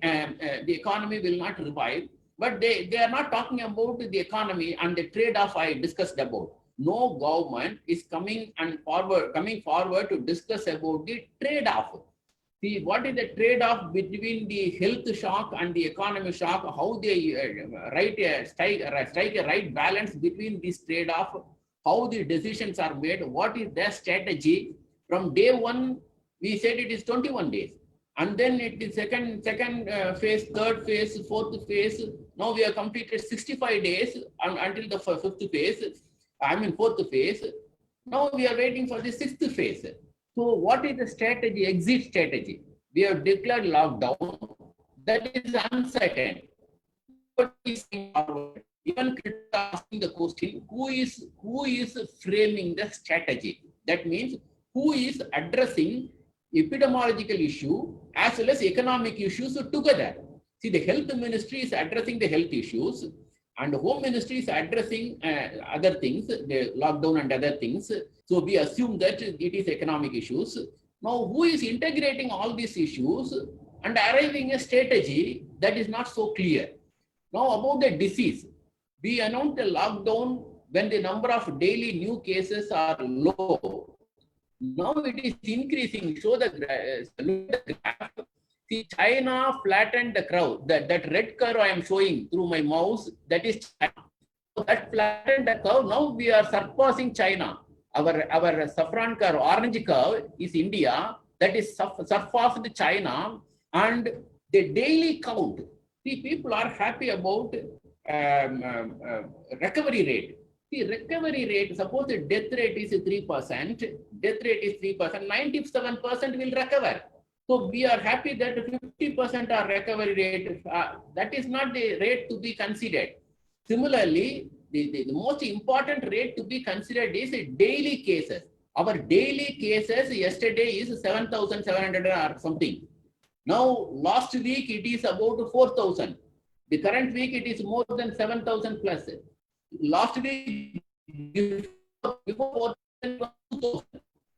the economy will not revive. But they are not talking about the economy and the trade-off I discussed about. No government is coming forward to discuss about the trade-off. See, what is the trade-off between the health shock and the economic shock? How they strike a right balance between this trade-off? How the decisions are made? What is their strategy? From day one, we said it is 21 days. And then it is second phase, third phase, fourth phase. Now we have completed 65 days until the fourth phase. Now we are waiting for the sixth phase. So what is the strategy, exit strategy? We have declared lockdown. That is uncertain. But even asking the question, who is framing the strategy? That means who is addressing epidemiological issue as well as economic issues together. See, the health ministry is addressing the health issues, and home ministry is addressing other things, the lockdown and other things. So we assume that it is economic issues. Now, who is integrating all these issues and arriving a strategy that is not so clear? Now, about the disease, we announced a lockdown when the number of daily new cases are low. Now it is increasing. Show the graph. See, China flattened the curve. That red curve I am showing through my mouse, that is China. That flattened the curve. Now we are surpassing China. Our saffron curve, orange curve is India. That is surpassed China. And the daily count. See, people are happy about recovery rate. The recovery rate, suppose the death rate is 3%, 97% will recover. So we are happy that 50% are recovery rate. That is not the rate to be considered. Similarly, the most important rate to be considered is daily cases. Our daily cases yesterday is 7,700 or something. Now, last week it is about 4,000. The current week it is more than 7,000 plus. Last week, before 2,000.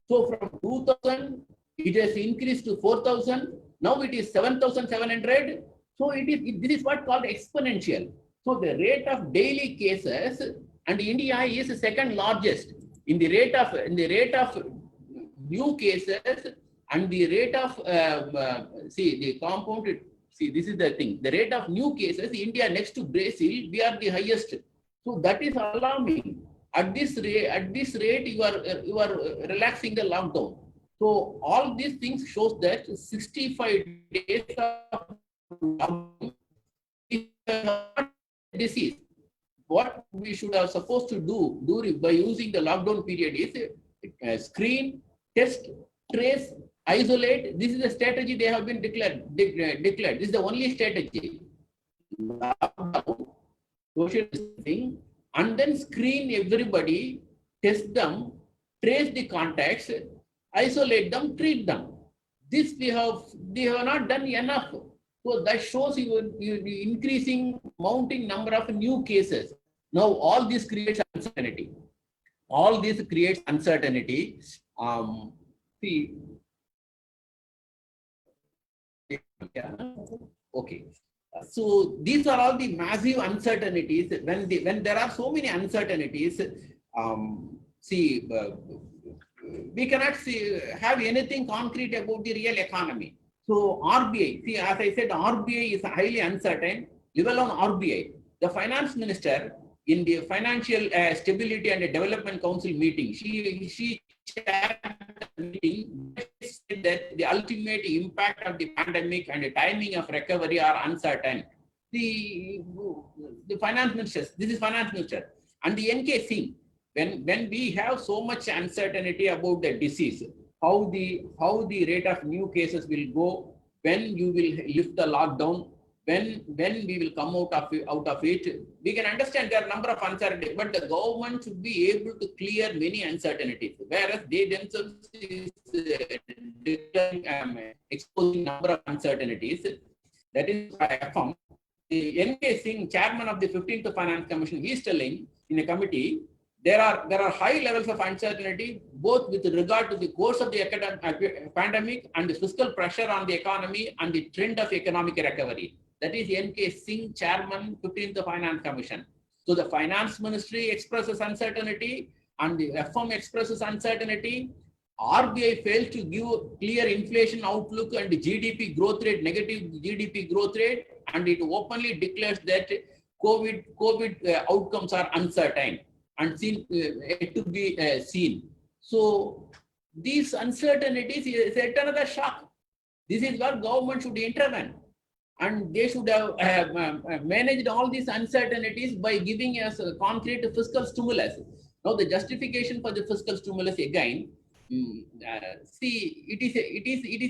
So from 2,000, it has increased to 4,000. Now it is 7,700. So this is what called exponential. So the rate of daily cases, and India is second largest in the rate of new cases and the rate of the compounded. See, this is the thing. The rate of new cases, India next to Brazil, we are the highest. So that is alarming. At this rate, you are relaxing the lockdown. So all these things shows that 65 days of lockdown is not disease. What we should have supposed to do by using the lockdown period is screen, test, trace, isolate. This is the strategy they have been declared. This is the only strategy. Lockdown, social distancing, and then screen everybody, test them, trace the contacts, isolate them, treat them. This they have not done enough. So that shows you increasing, mounting number of new cases. Now all this creates uncertainty. All this creates uncertainty. See. Yeah. Okay. So these are all the massive uncertainties. When there are so many uncertainties, we cannot have anything concrete about the real economy. So RBI, see, as I said, RBI is highly uncertain. Level on RBI, the finance minister in the Financial Stability and Development Council meeting, she chaired the meeting, said that the ultimate impact of the pandemic and the timing of recovery are uncertain. The finance minister, this is finance minister, and the NK Singh, when we have so much uncertainty about the disease, how the rate of new cases will go, when you will lift the lockdown, when we will come out of it, we can understand there are a number of uncertainties, but the government should be able to clear many uncertainties, whereas they themselves is exposing number of uncertainties. That is why I found the NK Singh, chairman of the 15th Finance Commission, he is telling in a committee, there are high levels of uncertainty, both with regard to the course of the pandemic and the fiscal pressure on the economy and the trend of economic recovery. That is NK Singh, chairman, 15th Finance Commission. So the finance ministry expresses uncertainty and the FM expresses uncertainty. RBI fails to give clear inflation outlook and GDP growth rate, negative GDP growth rate, and it openly declares that COVID outcomes are uncertain and to be seen. So these uncertainties is yet another shock. This is where government should intervene, and they should have managed all these uncertainties by giving us a concrete fiscal stimulus. Now the justification for the fiscal stimulus again, see, it is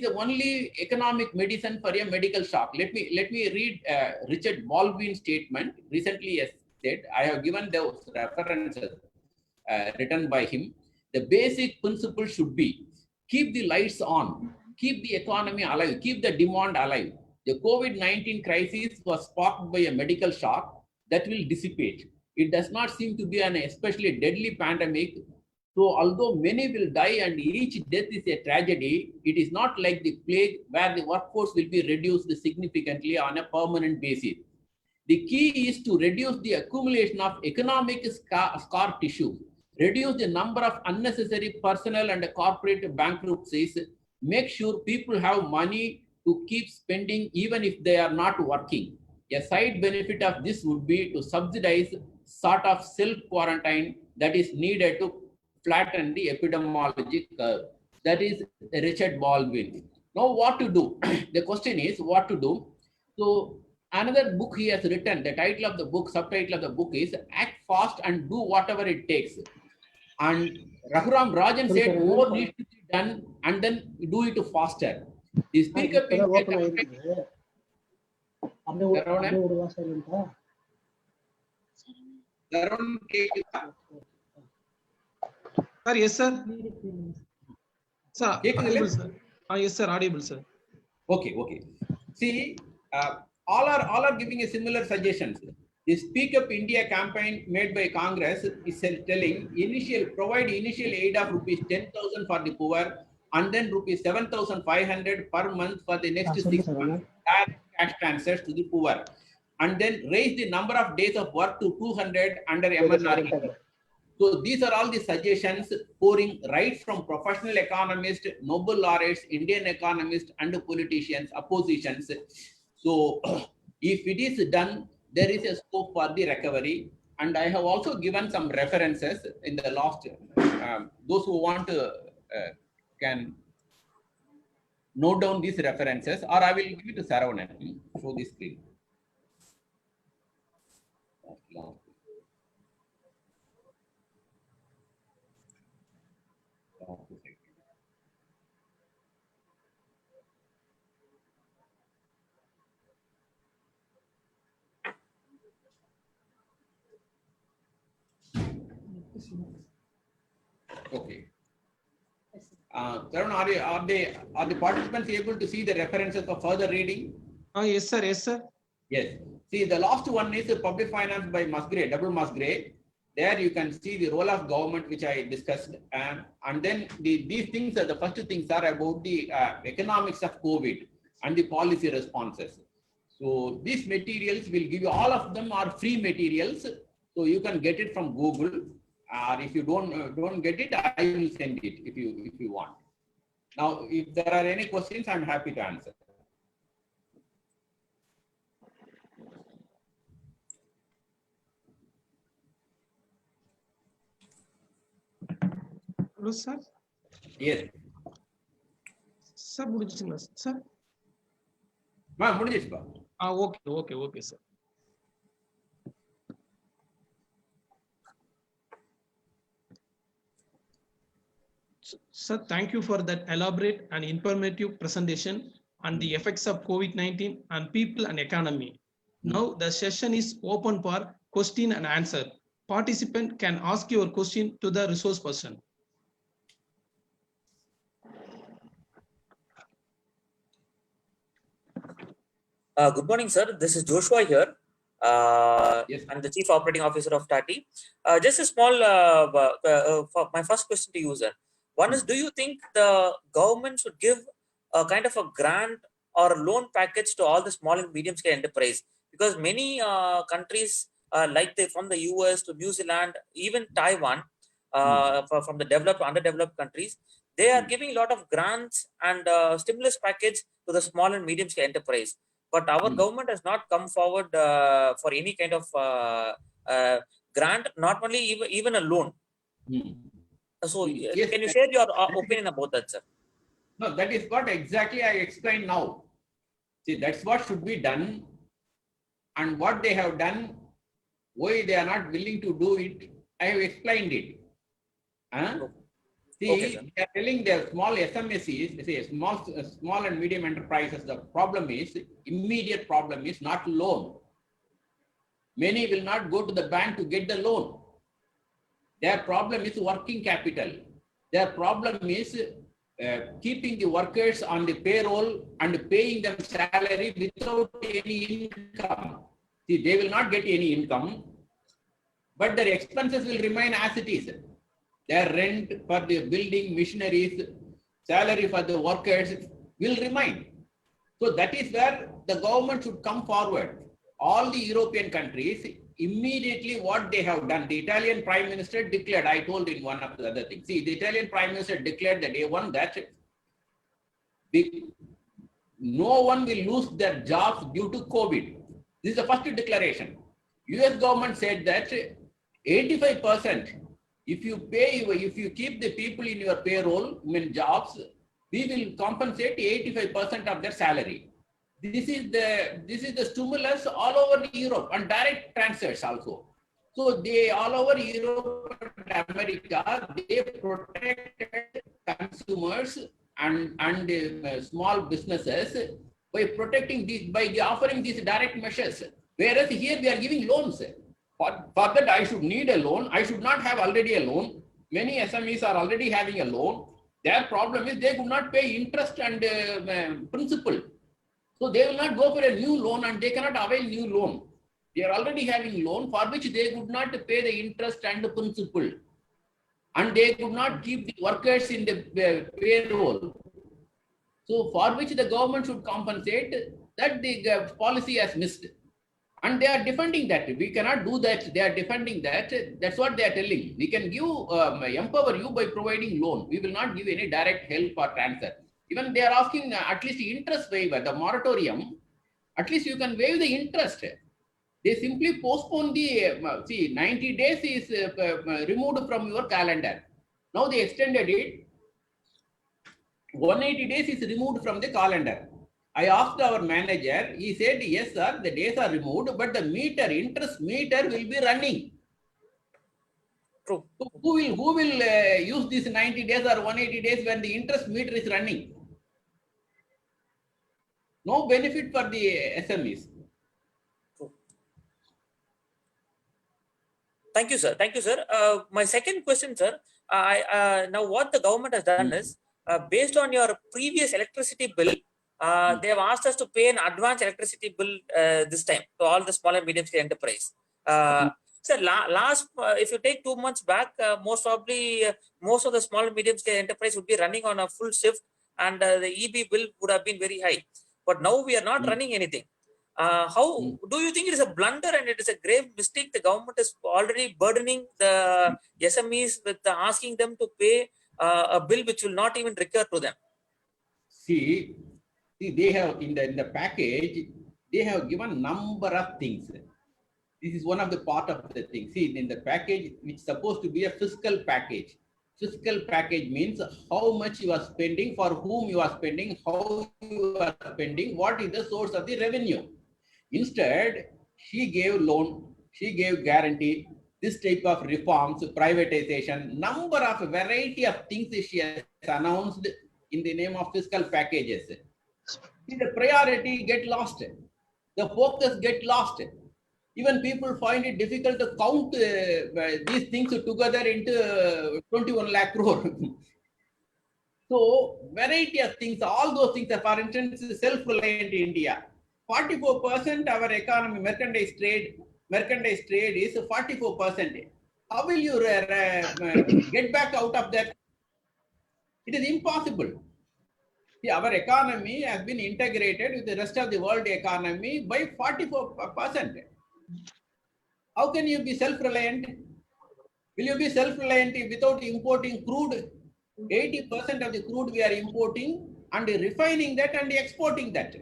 the only economic medicine for a medical shock. Let me read Richard Baldwin's statement. Recently, said, I have given those references written by him. The basic principle should be keep the lights on, keep the economy alive, keep the demand alive. The COVID-19 crisis was sparked by a medical shock that will dissipate. It does not seem to be an especially deadly pandemic. So although many will die and each death is a tragedy, it is not like the plague where the workforce will be reduced significantly on a permanent basis. The key is to reduce the accumulation of economic scar tissue, reduce the number of unnecessary personal and corporate bankruptcies, make sure people have money to keep spending even if they are not working. A side benefit of this would be to subsidize sort of self-quarantine that is needed to flatten the epidemiology curve. That is Richard Baldwin. Now what to do? The question is what to do. So another book he has written, the title of the book, subtitle of the book is Act Fast and Do Whatever It Takes. And Raghuram Rajan said more needs to be done and then do it faster. The speaker Sir, yes, sir. Sir, audible, sir. Yes, sir, audible, sir. Okay. See, all are giving a similar suggestions. The Speak Up India campaign made by Congress is telling provide initial aid of rupees 10,000 for the poor and then rupees 7,500 per month for the next 6 months. Cash transfers to the poor, and then raise the number of days of work to 200 under MNRE. So these are all the suggestions pouring right from professional economists, Nobel laureates, Indian economists, and politicians, oppositions. So if it is done, there is a scope for the recovery. And I have also given some references in the last. Those who want to can note down these references, or I will give it to Saravanan. Show this screen. Okay. Tarun, are the participants able to see the references for further reading? Yes, sir. Yes, sir. Yes. See, the last one is public finance by Musgrave, double Musgrave. There you can see the role of government, which I discussed. And then these things are the first things are about the economics of COVID and the policy responses. So these materials will give you, all of them are free materials. So you can get it from Google. Or if you don't get it, I will send it if you want. Now, if there are any questions, I'm happy to answer. Hello, sir. Yes. Sir, முடிஞ்சிச்சுங்களா sir? முடிஞ்சிச்சுப்பா. Okay, sir. Sir, thank you for that elaborate and informative presentation on the effects of COVID-19 on people and economy. Now the session is open for question and answer. Participant can ask your question to the resource person. Good morning, sir. This is Joshua here. Yes. I'm the Chief Operating Officer of Tati. Just a small, for my first question to you, sir. One is, do you think the government should give a kind of a grant or loan package to all the small and medium scale enterprise? Because many countries, like from the US to New Zealand, even Taiwan, from the developed, underdeveloped countries, they are giving a lot of grants and stimulus package to the small and medium scale enterprise. But our government has not come forward for any kind of grant, not only even a loan. So Yes, can you share your opinion about that, sir? No, that is what exactly I explained now. See, that's what should be done. And what they have done, why they are not willing to do it, I have explained it. See, Okay, they are telling their small SMSEs, say small and medium enterprises, the problem is, immediate problem is not loan. Many will not go to the bank to get the loan. Their problem is working capital. Their problem is keeping the workers on the payroll and paying them salary without any income. See, they will not get any income, but their expenses will remain as it is. Their rent for the building machineries, salary for the workers will remain. So that is where the government should come forward. All the European countries, immediately what they have done, the Italian Prime Minister declared, I told in one of the other things, see, the Italian Prime Minister declared the day one that no one will lose their jobs due to COVID. This is the first declaration. US government said that 85%, if you keep the people in your payroll, jobs, we will compensate 85% of their salary. This is the stimulus all over Europe and direct transfers also. So they all over Europe and America, they protected consumers and small businesses by protecting these, by offering these direct measures. Whereas here we are giving loans. For that I should need a loan. I should not have already a loan. Many SMEs are already having a loan. Their problem is they could not pay interest and principal. So they will not go for a new loan and they cannot avail new loan. They are already having loan for which they could not pay the interest and the principal. And they could not keep the workers in the payroll. So for which the government should compensate, that the policy has missed. And they are defending that. We cannot do that. They are defending that. That's what they are telling. We can give, empower you by providing loan. We will not give any direct help or transfer. Even they are asking at least the interest waiver, the moratorium, at least you can waive the interest. They simply postpone the, 90 days is removed from your calendar. Now they extended it. 180 days is removed from the calendar. I asked our manager, he said, yes, sir, the days are removed, but the interest meter will be running. True. So who will use these 90 days or 180 days when the interest meter is running? No benefit for the SMEs. Thank you, sir. Thank you, sir. My second question, sir. Now, what the government has done is, based on your previous electricity bill, they have asked us to pay an advance electricity bill this time to all the small and medium scale enterprise. Sir, if you take 2 months back, most probably most of the small and medium scale enterprise would be running on a full shift, and the EB bill would have been very high. But now we are not running anything. How do you think it is a blunder and it is a grave mistake? The government is already burdening the SMEs with asking them to pay a bill which will not even recur to them. See, they have in the package, they have given number of things. This is one of the part of the thing. See, in the package, which is supposed to be a fiscal package. Fiscal package means how much you are spending, for whom you are spending, how you are spending, what is the source of the revenue. Instead, she gave loan, she gave guarantee, this type of reforms, privatization, number of variety of things she has announced in the name of fiscal packages. See, the priority get lost, the focus get lost. Even people find it difficult to count these things together into 21 lakh crore. So, variety of things, all those things, for instance, self-reliant India. 44% our economy, merchandise trade is 44%. How will you get back out of that? It is impossible. See, our economy has been integrated with the rest of the world economy by 44%. How can you be self-reliant? Will you be self-reliant without importing crude? 80% of the crude we are importing and refining that and exporting that.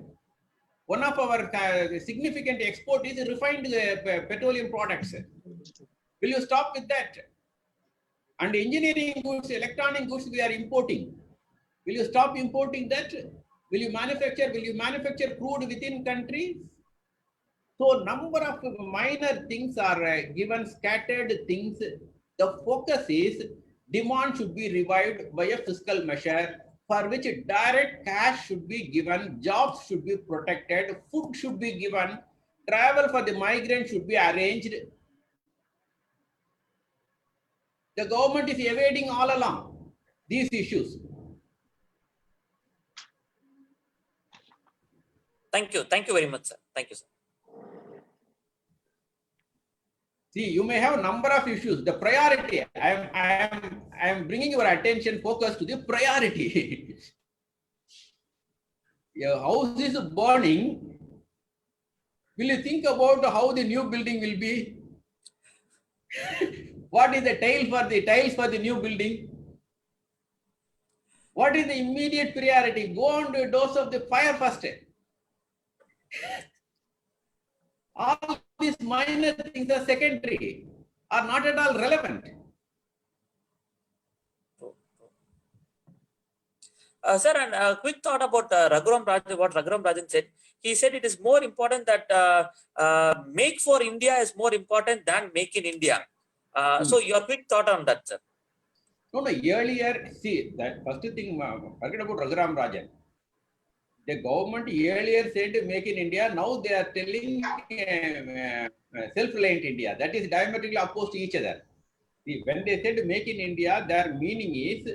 One of our significant export is refined petroleum products. Will you stop with that? And engineering goods, electronic goods we are importing. Will you stop importing that? Will you manufacture crude within countries? So number of minor things are given, scattered things. The focus is demand should be revived by a fiscal measure for which direct cash should be given, jobs should be protected, food should be given, travel for the migrants should be arranged. The government is evading all along these issues. Thank you. Thank you very much, sir. Thank you, sir. See, you may have a number of issues. The priority, I am bringing your attention focus to the priority. Your house is burning. Will you think about how the new building will be? What is the tiles for the new building? What is the immediate priority? Go on to a dose of the fire first. All these minor things are secondary, are not at all relevant. Sir, and a quick thought about Raghuram Rajan, what Raghuram Rajan said. He said it is more important that make for India is more important than make in India. So your quick thought on that, sir. No, earlier, see, that first thing, forget about Raghuram Rajan. The government earlier said make in India, now they are telling self-reliant India. That is diametrically opposed to each other. See, when they said make in India, their meaning is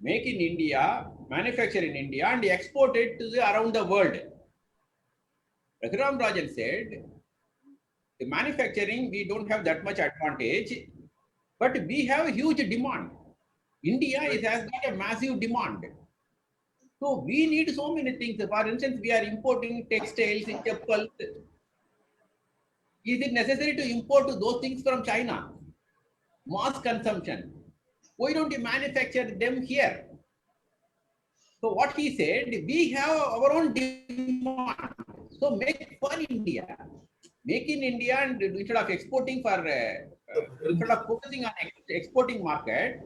make in India, manufacture in India, and export it to around the world. Raghuram Rajan said, the manufacturing, we don't have that much advantage, but we have a huge demand. India has got a massive demand. So we need so many things. For instance, we are importing textiles, chappals. Is it necessary to import those things from China? Mass consumption. Why don't you manufacture them here? So what he said, we have our own demand. So make for India. Make in India, and instead of exporting for, instead of focusing on export market,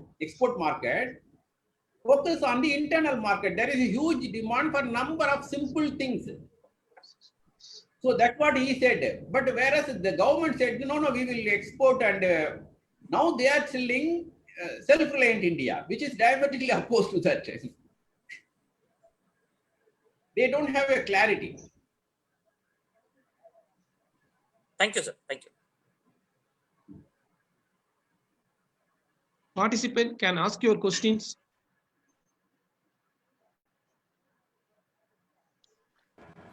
focus on the internal market. There is a huge demand for number of simple things. So that's what he said. But whereas the government said, no, we will export, and now they are selling self-reliant India, which is diametrically opposed to that. They don't have a clarity. Thank you, sir. Thank you. Participant can ask your questions.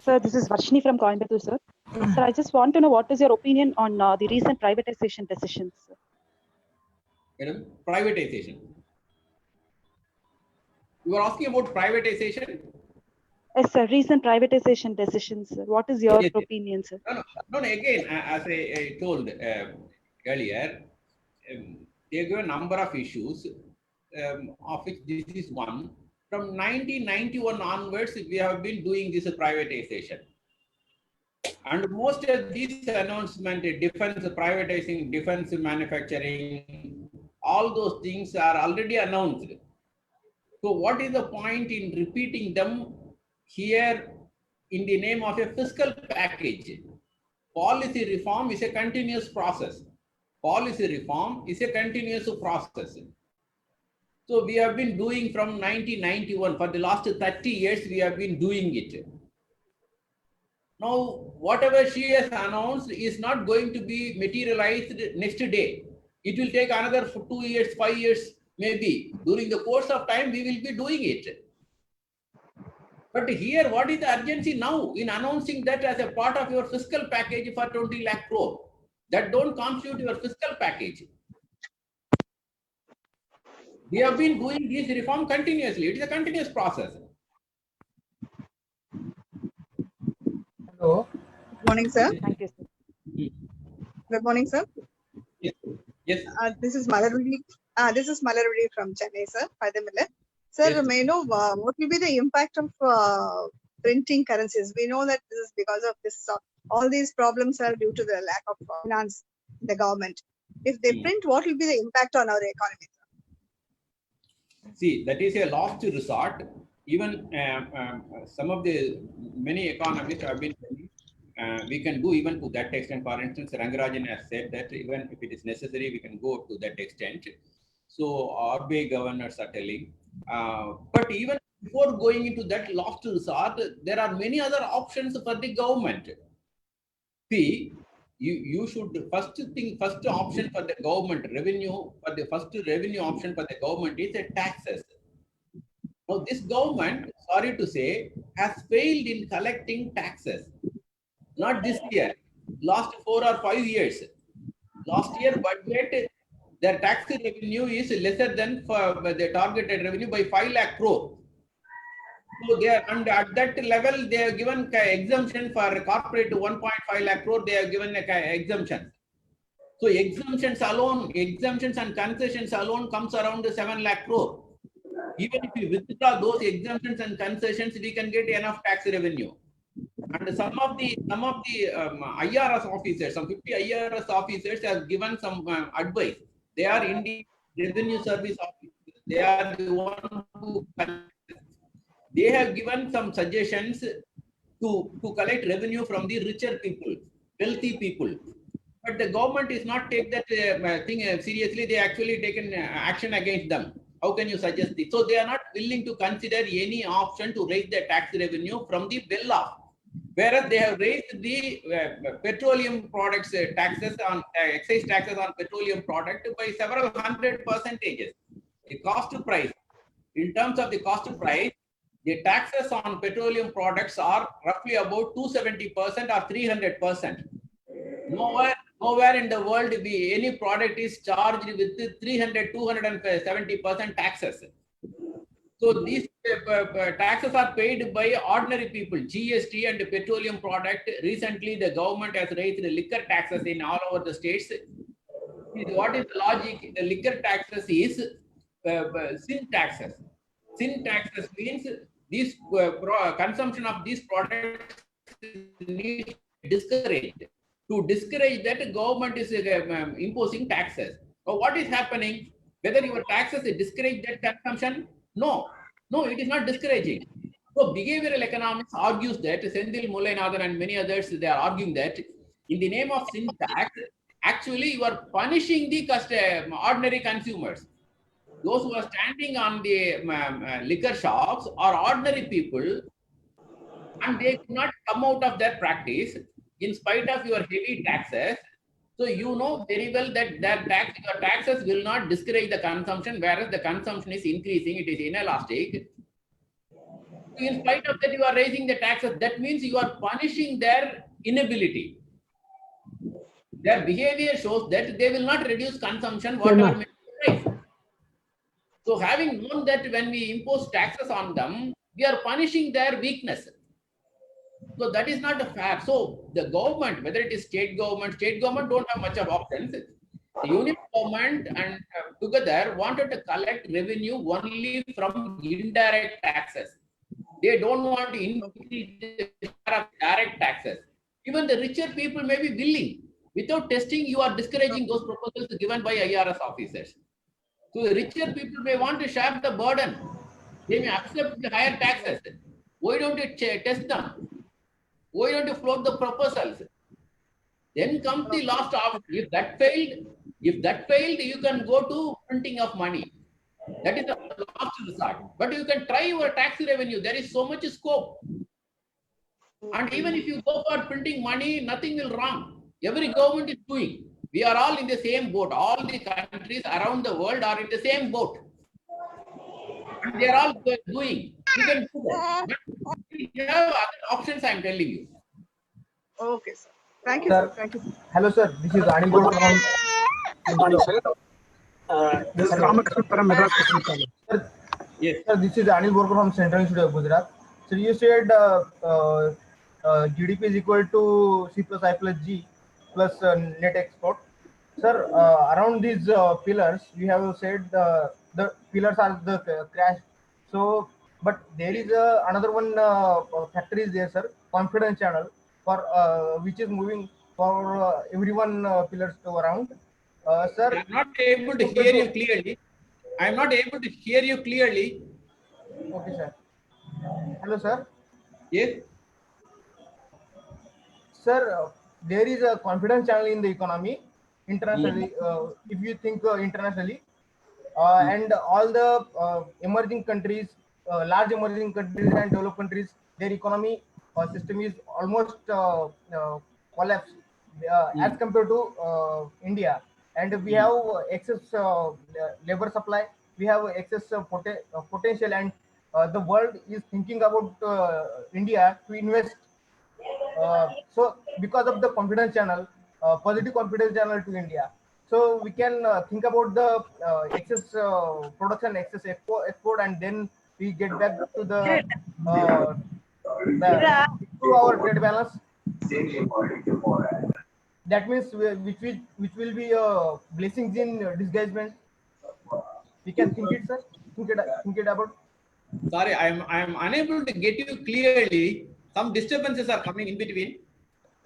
Sir, this is Varshini from Coimbatore, sir. Sir, I just want to know what is your opinion on the recent privatization decisions? Madam, privatization. You are asking about privatization? Yes, sir, recent privatization decisions. Sir. What is your opinion, sir? No, again, as I told earlier, they give a number of issues, of which this is one. From 1991 onwards, we have been doing this privatization. And most of these announcements, defense privatizing, defense manufacturing, all those things are already announced. So what is the point in repeating them here in the name of a fiscal package? Policy reform is a continuous process. Policy reform is a continuous process. So we have been doing from 1991, for the last 30 years, we have been doing it. Now, whatever she has announced is not going to be materialized next day. It will take another 2 years, 5 years, maybe. During the course of time, we will be doing it. But here, what is the urgency now in announcing that as a part of your fiscal package for 20 lakh crore? That don't constitute your fiscal package. We have been doing this reform continuously. It is a continuous process. Hello. Good morning, sir. Thank you, sir. Good morning, sir. Yes. Yes. This is Malarudi. This is Malarudi from Chennai, sir. By the minute. Sir, Yes. may I know what will be the impact of printing currencies? We know that this is because of this. All these problems are due to the lack of finance in the government. If they print, what will be the impact on our economy? See, that is a last resort. Even some of the many economists have been saying, we can do even to that extent. For instance, Rangarajan has said that even if it is necessary, we can go to that extent. So RBI governors are telling. But even before going into that last resort, there are many other options for the government. See, you should first option for the government revenue, for the first revenue option for the government is a taxes. Now this government, sorry to say, has failed in collecting taxes. Not this year, last 4 or 5 years. Last year budget, their tax revenue is lesser than for the targeted revenue by 5 lakh crore. So they are, and at that level, they have given exemption for corporate 1.5 lakh crore. They have given exemption. So exemptions and concessions alone comes around 7 lakh crore. Even if you withdraw those exemptions and concessions, we can get enough tax revenue. And some of the IRS officers, some 50 IRS officers have given some advice. They are Indian Revenue Service officers. They are the one who they have given some suggestions to collect revenue from the richer people, wealthy people. But the government is not take that thing seriously. They actually taken action against them. How can you suggest this? So they are not willing to consider any option to raise the tax revenue from the well-off. Whereas they have raised the petroleum products taxes on excise taxes on petroleum product by several hundred percentages. The cost price, in terms of the cost price, the taxes on petroleum products are roughly about 270% or 300%. Nowhere in the world any product is charged with 300, 270% taxes. So these taxes are paid by ordinary people, GST and petroleum product. Recently, the government has raised the liquor taxes in all over the states. What is the logic? The liquor taxes is sin taxes. Sin taxes means this consumption of these products needs discouraged. To discourage that, government is imposing taxes. But what is happening? Whether your taxes discourage that consumption? No, it is not discouraging. So behavioral economics argues that, Senthil Mullainathan and many others, they are arguing that in the name of sin tax, actually you are punishing the ordinary consumers. Those who are standing on the liquor shops are ordinary people, and they cannot come out of that practice in spite of your heavy taxes. So you know very well that your taxes will not discourage the consumption, whereas the consumption is increasing, it is inelastic. In spite of that, you are raising the taxes. That means you are punishing their inability. Their behavior shows that they will not reduce consumption, whatever may be the price. So having known that when we impose taxes on them, we are punishing their weakness. So that is not fair. So the government, whether it is state government don't have much of options. The union government and together wanted to collect revenue only from indirect taxes. They don't want to increase the share of direct taxes. Even the richer people may be willing. Without testing, you are discouraging those proposals given by IRS officers. So the richer people may want to share the burden. They may accept the higher taxes. Why don't you test them? Why don't you float the proposals? Then comes the last option. If that failed, you can go to printing of money. That is the last resort. But you can try your tax revenue. There is so much scope. And even if you go for printing money, nothing will wrong. Every government is doing. We are all in the same boat. All the countries around the world are in the same boat. And they are all doing. You can do that. But we have other options, I am telling you. Okay, sir. Thank you, Sir. sir. Thank you. Hello, sir. This is Anil Gowda from. This is Ramakrishna from Madras Christian College. Yes. Sir, this is Anil Gowda from Central Institute of Gujarat. So you said GDP is equal to C plus I plus G plus net export. Sir, around these pillars, you have said the pillars are the crash. So, but there is another one factor is there, sir. Confidence channel for which is moving for everyone pillars to around. Sir, I am not able to hear you clearly. I am not able to hear you clearly. Okay, sir. Hello, sir. Yes. Sir, there is a confidence channel in the economy internationally. If you think internationally, and all the emerging countries, large emerging countries and developed countries, their economy system is almost collapse as compared to India, and we have excess labor supply, we have excess potential, and the world is thinking about India to invest. So because of the confidence channel, positive confidence channel to India, so we can think about the excess production, excess export, and then we get back to the to our trade balance. That means which will be blessings in disguisement. We can think it, sir. Think it about. Sorry, I am unable to get you clearly. Some disturbances are coming in between.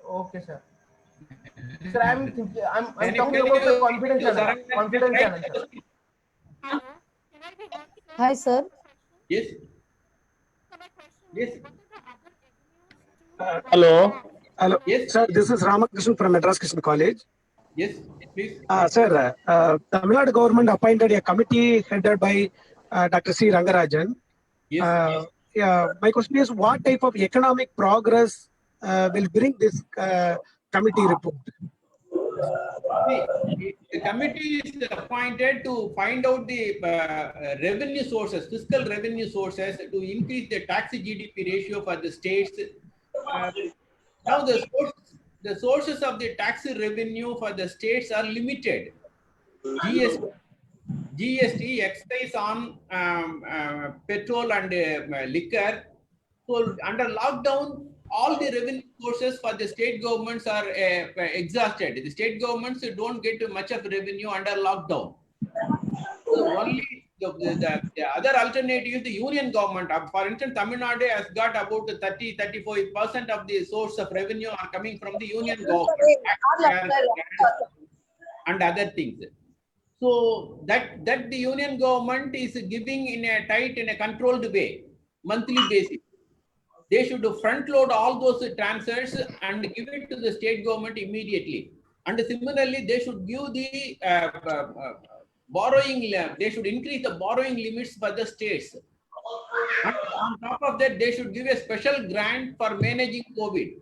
Okay, sir. Sir, I'm thinking. I'm Can talking you- about the can confidence you channel. surrender- Confidence channel, sir. Hi, sir. Yes. Yes. Hello. Hello. Yes. Sir, this is Ramakrishnan from Madras Christian College. Yes. Please. Sir, Tamil Nadu government appointed a committee headed by Dr. C. Rangarajan. Yes. My question is, what type of economic progress will bring this committee report? The committee is appointed to find out the revenue sources, fiscal revenue sources, to increase the tax GDP ratio for the states. Now the sources of the tax revenue for the states are limited. GST, excise on petrol and liquor. So under lockdown, all the revenue sources for the state governments are exhausted. The state governments don't get much of revenue under lockdown. So only the other alternative is the union government. For instance, Tamil Nadu has got about 34% of the source of revenue are coming from the union government and other things. So that the union government is giving in a tight, in a controlled way, monthly basis. They should front load all those transfers and give it to the state government immediately. And similarly, they should give the borrowing, they should increase the borrowing limits for the states. And on top of that, they should give a special grant for managing COVID.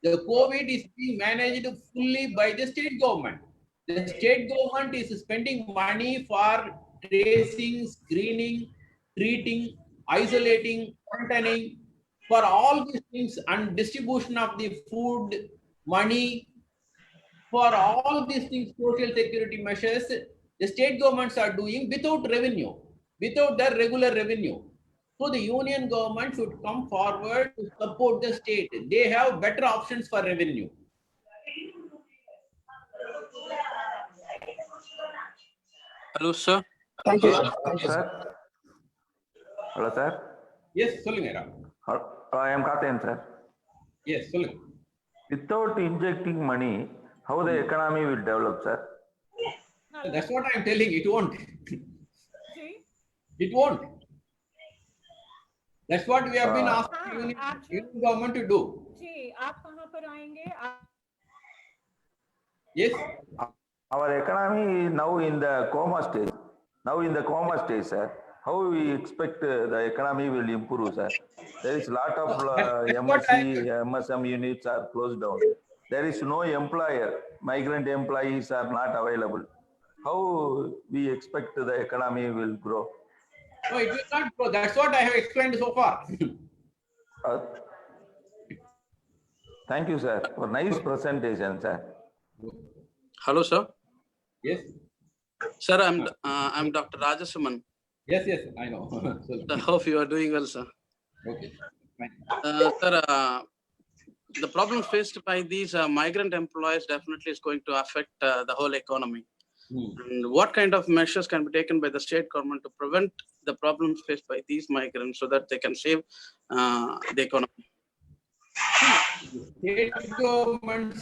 The COVID is being managed fully by the state government. The state government is spending money for tracing, screening, treating, isolating, quarantining, for all these things, and distribution of the food, money, for all these things, social security measures, the state governments are doing without revenue, without their regular revenue. So the union government should come forward to support the state. They have better options for revenue. Hello, sir. Thank you. Thank you, sir. Hello, sir. Yes, Solunga. I am Karthian, sir. Yes, Solunga. Without injecting money, how the economy will develop, sir? That's what I'm telling. It won't. It won't. That's what we have been asking union government to do. Yes. Our economy is now in the coma stage. Now in the coma stage, sir. How we expect the economy will improve, sir? There is a lot of MSc, MSM units are closed down. There is no employer. Migrant employees are not available. How we expect the economy will grow? No, it will not grow. That's what I have explained so far. Thank you, sir, for nice presentation, sir. Hello, sir. Yes. Sir, I'm Dr. Rajasuman. Yes, I know. I hope you are doing well, sir. Okay. Sir, the problem faced by these migrant employees definitely is going to affect the whole economy. And what kind of measures can be taken by the state government to prevent the problems faced by these migrants so that they can save the economy? State government,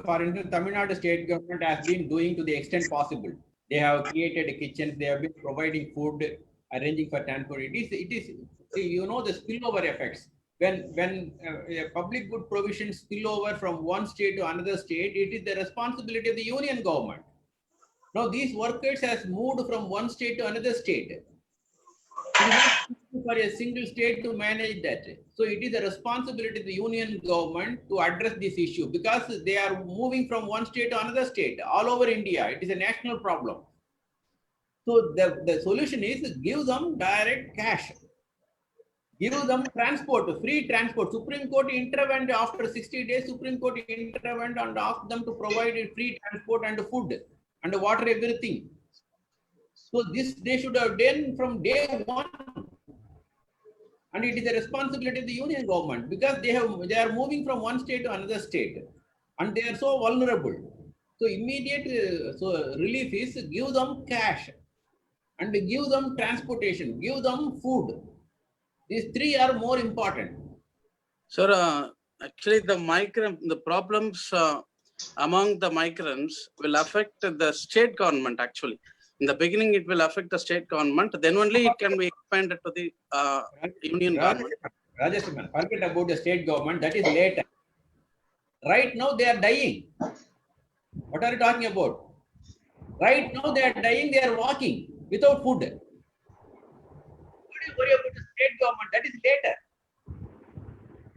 for instance, Tamil Nadu state government has been doing to the extent possible. They have created kitchens, they have been providing food, arranging for transport. It is you know, the spillover effects. When public good provisions spill over from one state to another state, it is the responsibility of the union government. Now these workers has moved from one state to another state. It is not for a single state to manage that. So it is a responsibility of the union government to address this issue because they are moving from one state to another state all over India. It is a national problem. So the solution is give them direct cash. Give them transport, free transport. Supreme Court intervened after 60 days. Supreme Court intervened and asked them to provide free transport and food and water, everything. So this they should have done from day one. And it is the responsibility of the union government because they are moving from one state to another state and they are so vulnerable. So immediate relief is give them cash and give them transportation, give them food. These three are more important. Sir, actually the problems among the migrants will affect the state government actually. In the beginning, it will affect the state government. Then only it can be expanded to the union government. Rajaseman, forget about the state government. That is later. Right now, they are dying. What are you talking about? Right now, they are dying. They are walking without food. What do you worry about the state government? That is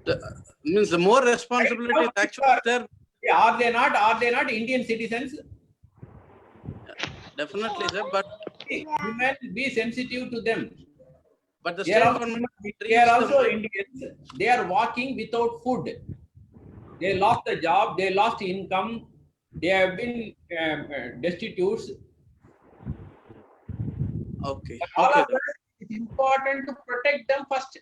later. Means the more responsibility right now, actually there. Are they not Indian citizens? Definitely, sir. But we must be sensitive to them. But the They state are government, also Indians. They are walking without food. They lost the job. They lost income. They have been destitute. okay. All Okay. of that, it's important to protect them first.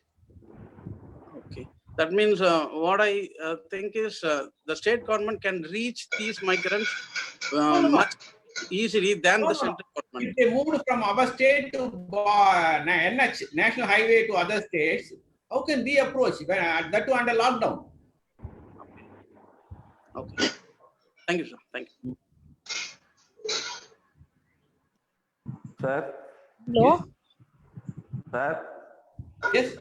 Okay. That means what I think is the state government can reach these migrants much easily than the central government. If they moved from our state to NH, National Highway to other states, how can we approach that too under lockdown? Okay. Thank you, sir. Thank you. Sir? Hello? Sir? Yes.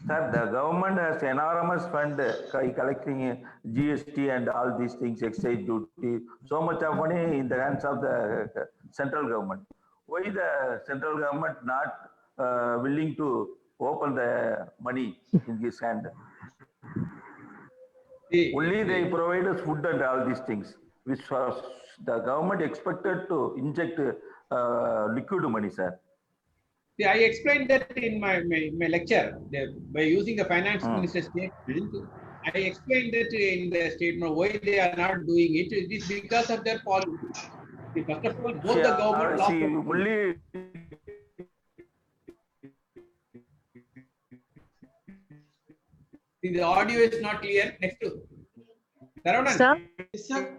Sir, the government has enormous fund collecting GST and all these things, excise duty, so much of money in the hands of the central government. Why the central government not willing to open the money in his hand? Only they provide us food and all these things, which was the government expected to inject liquid money, sir. See, I explained that in my lecture by using the finance minister's statement. I explained that in the statement why they are not doing it. It is because of their policy. See, first of all, both the government See, only see, the audio is not clear. Next to Saravanan. Sir?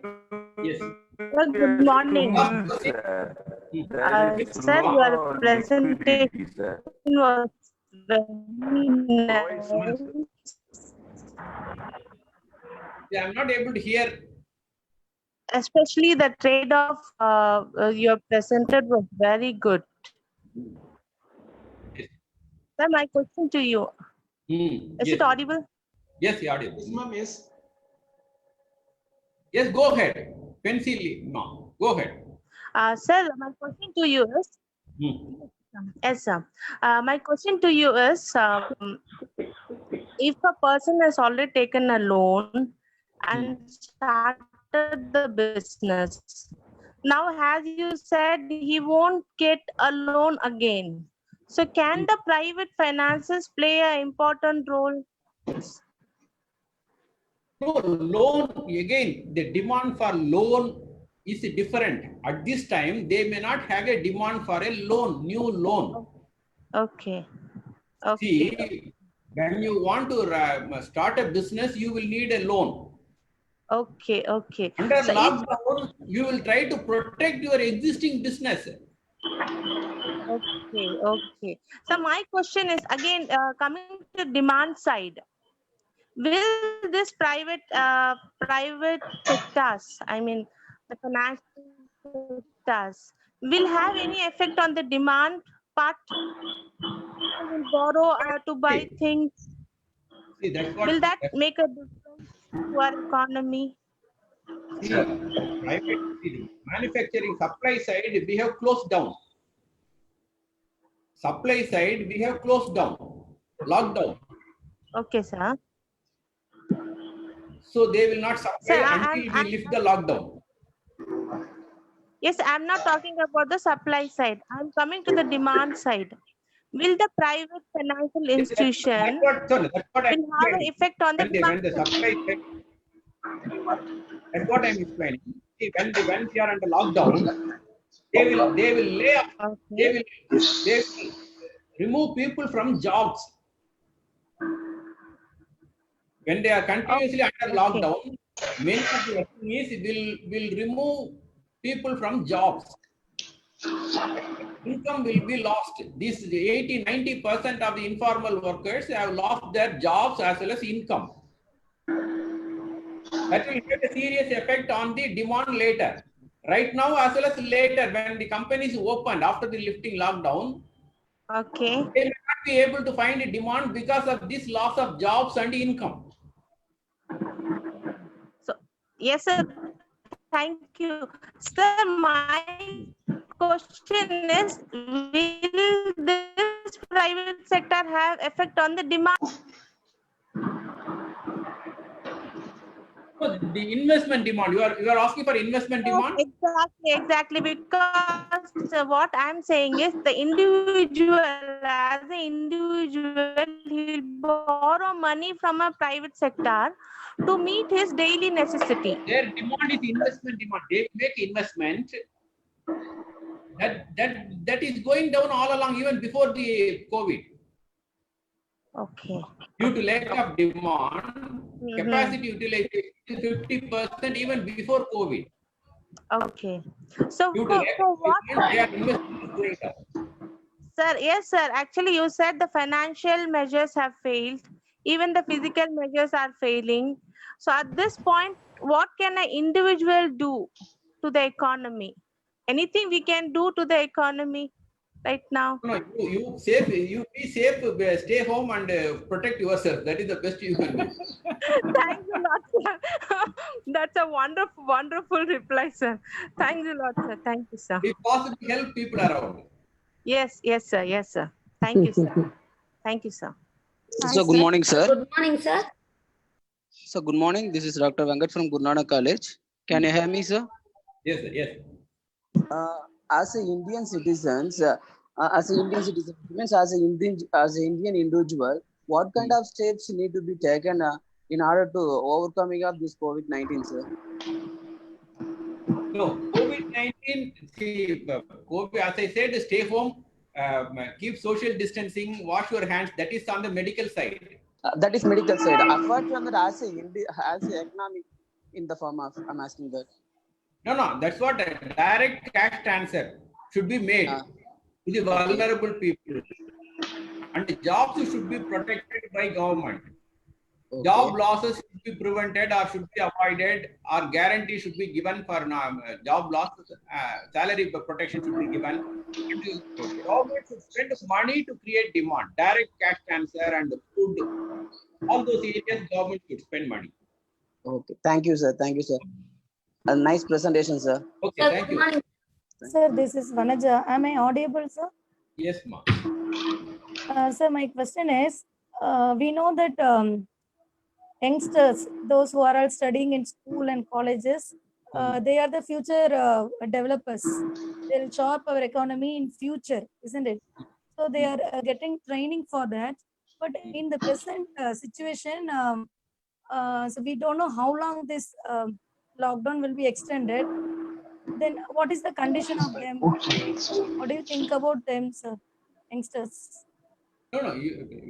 Yes. Sir, good morning. Sir, your presentation was very nice. Yeah, I'm not able to hear. Especially the trade-off you presented was very good. Sir, my question to you. Is it audible? Yes, audible. Yes, ma'am, yes. Yes, go ahead. Pencil, no, go ahead. Sir, my question to you is, yes, sir. My question to you is, if a person has already taken a loan and started the business, now as you said, he won't get a loan again. So can the private finances play an important role? No, loan, again, the demand for loan is different. At this time, they may not have a demand for a loan, new loan. Okay. See, when you want to start a business, you will need a loan. Okay, okay. Under So lockdown, you will try to protect your existing business. Okay, okay. So my question is again coming to demand side. Will this private sectors, I mean the financial sectors, will have any effect on the demand part? Will borrow to buy things. See, that's what, will that make a difference to our economy? See, manufacturing supply side, we have closed down. Supply side, we have closed down, lockdown. Okay, sir. So they will not supply Sir, until we lift the lockdown. yes, I'm not talking about the supply side. I'm coming to the demand side. Will the private financial institution That's what I'm will have an explaining. effect on the When demand? the supply side, that's what I'm explaining. See, when we are under lockdown, they will lay off, they will remove people from jobs. When they are continuously under lockdown, many of the companies will remove people from jobs. Income will be lost. This 80-90% of the informal workers have lost their jobs as well as income. That will get a serious effect on the demand later. Right now, as well as later, when the companies opened after the lifting lockdown, okay, they may not be able to find a demand because of this loss of jobs and income. so yes, sir. Thank you, sir. My question is: will this private sector have effect on the demand? So the investment demand, you are asking for investment demand? Exactly. Because what I'm saying is the individual, as an individual, he'll borrow money from a private sector to meet his daily necessity. Their demand is investment demand. They make investment. That is going down all along, even before the COVID. Okay. Due to lack of demand, capacity utilization is 50% even before COVID. Okay. So Due to lack for of what? demand, their investment is going down. Sir, yes, sir. Actually, you said the financial measures have failed. Even the physical measures are failing. So at this point, what can an individual do to the economy? Anything we can do to the economy right now? No, you be safe, stay home and protect yourself. That is the best you can do. Thanks a lot, sir. That's a wonderful reply, sir. Thanks a lot, sir. Thank you, sir. If possible, help people around. Yes, sir. Yes, sir. Thank you, sir. Thank you, sir. So good morning, sir. Good morning, sir. So good morning. This is Dr. Venkat from Guru Nanak College. Can you hear me, sir? Yes, sir. Yes. As an Indian citizens, means as an Indian individual, what kind of steps need to be taken in order to overcoming of this COVID-19, sir? No, COVID-19. See, COVID, as I said, stay home, keep social distancing, wash your hands. That is on the medical side. That is medical side. Apart from that, as a economic, in the form of, I'm asking that. No, that's what a direct cash transfer should be made to the vulnerable people. And the jobs should be protected by government. Okay. Job losses should be prevented or should be avoided, or guarantee should be given for job losses. Salary protection should be given. And government should spend money to create demand. Direct cash transfer and food. All those areas, government should spend money. Okay. Thank you, sir. Thank you, sir. A nice presentation, sir. Okay, Sir, thank good you. morning. Sir, this is Vanaja. Am I audible, sir? Yes, ma'am. Sir, my question is, we know that youngsters, those who are all studying in school and colleges, they are the future developers. They'll show up our economy in future, isn't it? So they are getting training for that. But in the present situation, so we don't know how long this lockdown will be extended. Then what is the condition of them? What do you think about them, sir? Youngsters. No,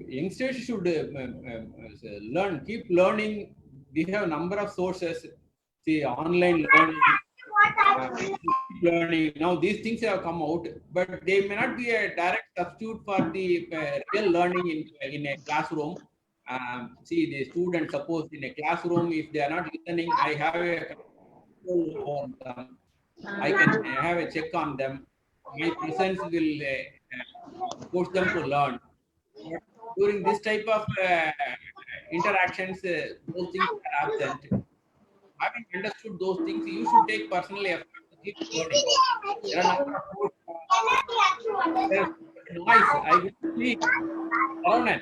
youngsters should learn, keep learning. We have a number of sources. See, online learning. Now these things have come out, but they may not be a direct substitute for the real learning in a classroom. See, the students, suppose in a classroom, if they are not listening, I have a control over them. I can have a check on them. My presence will push them to learn. But during this type of interactions, those things are absent. Having understood those things, you should take personal effort to keep learning. There are a number of noise. I will see. Ronan.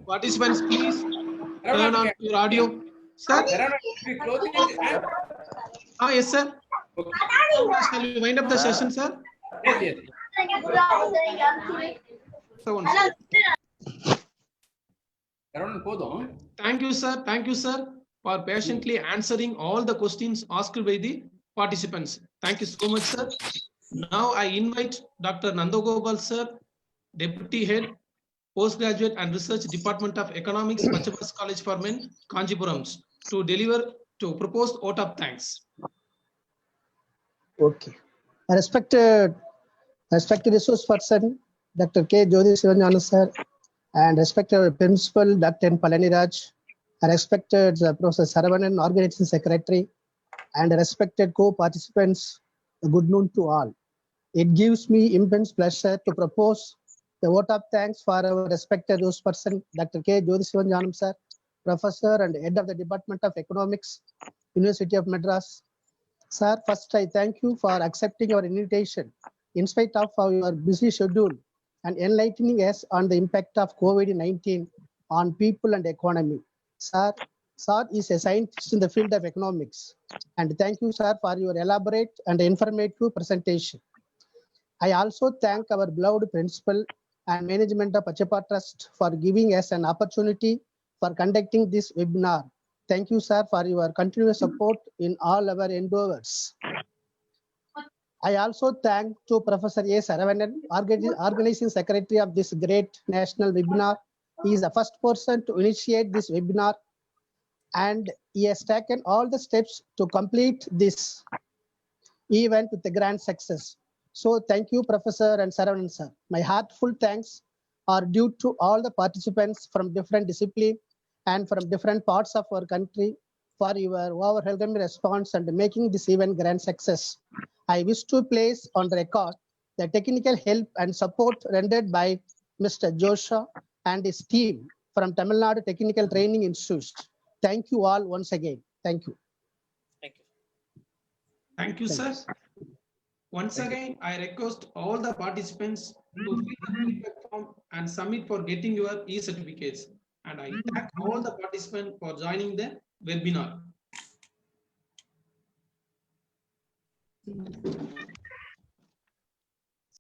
Participants, please turn on your audio. Sir? Yes, sir. Shall we wind up the session, sir? Yes. Thank you, sir. Thank you, sir, for patiently answering all the questions asked by the participants. Thank you so much, sir. Now I invite Dr. Nandagopal, sir, Deputy Head, Postgraduate and Research Department of Economics, Pachabas College for Men, Kanjipuram, to propose vote of thanks. Okay. Respected resource person, Dr. K. Jyoti Sivanjana sir, and respected Principal Dr. N. Palaniraj, respected Professor Saravanan, Organizing Secretary, and respected co-participants, good noon to all. It gives me immense pleasure to propose the vote of thanks for our respected resource person, Dr. K. Jyoti Sivanjana sir, Professor and Head of the Department of Economics, University of Madras. Sir, first I thank you for accepting our invitation in spite of your busy schedule and enlightening us on the impact of COVID-19 on people and economy. Sir is a scientist in the field of economics. And thank you, sir, for your elaborate and informative presentation. I also thank our beloved principal and management of Pachapa Trust for giving us an opportunity for conducting this webinar. Thank you, sir, for your continuous support in all our endeavors. I also thank to Professor A. Saravanan, Organizing Secretary of this great national webinar. He is the first person to initiate this webinar, and he has taken all the steps to complete this event with a grand success. So thank you, Professor and Saravanan sir. My heartful thanks are due to all the participants from different disciplines and from different parts of our country for your overwhelming response and making this event grand success. I wish to place on the record the technical help and support rendered by Mr. Joshua and his team from Tamil Nadu Technical Training Institute. Thank you all once again. Thank you. Thank you, sir. Once again, I request all the participants to fill the feedback form and submit for getting your e-certificates. And I thank all the participants for joining the webinar.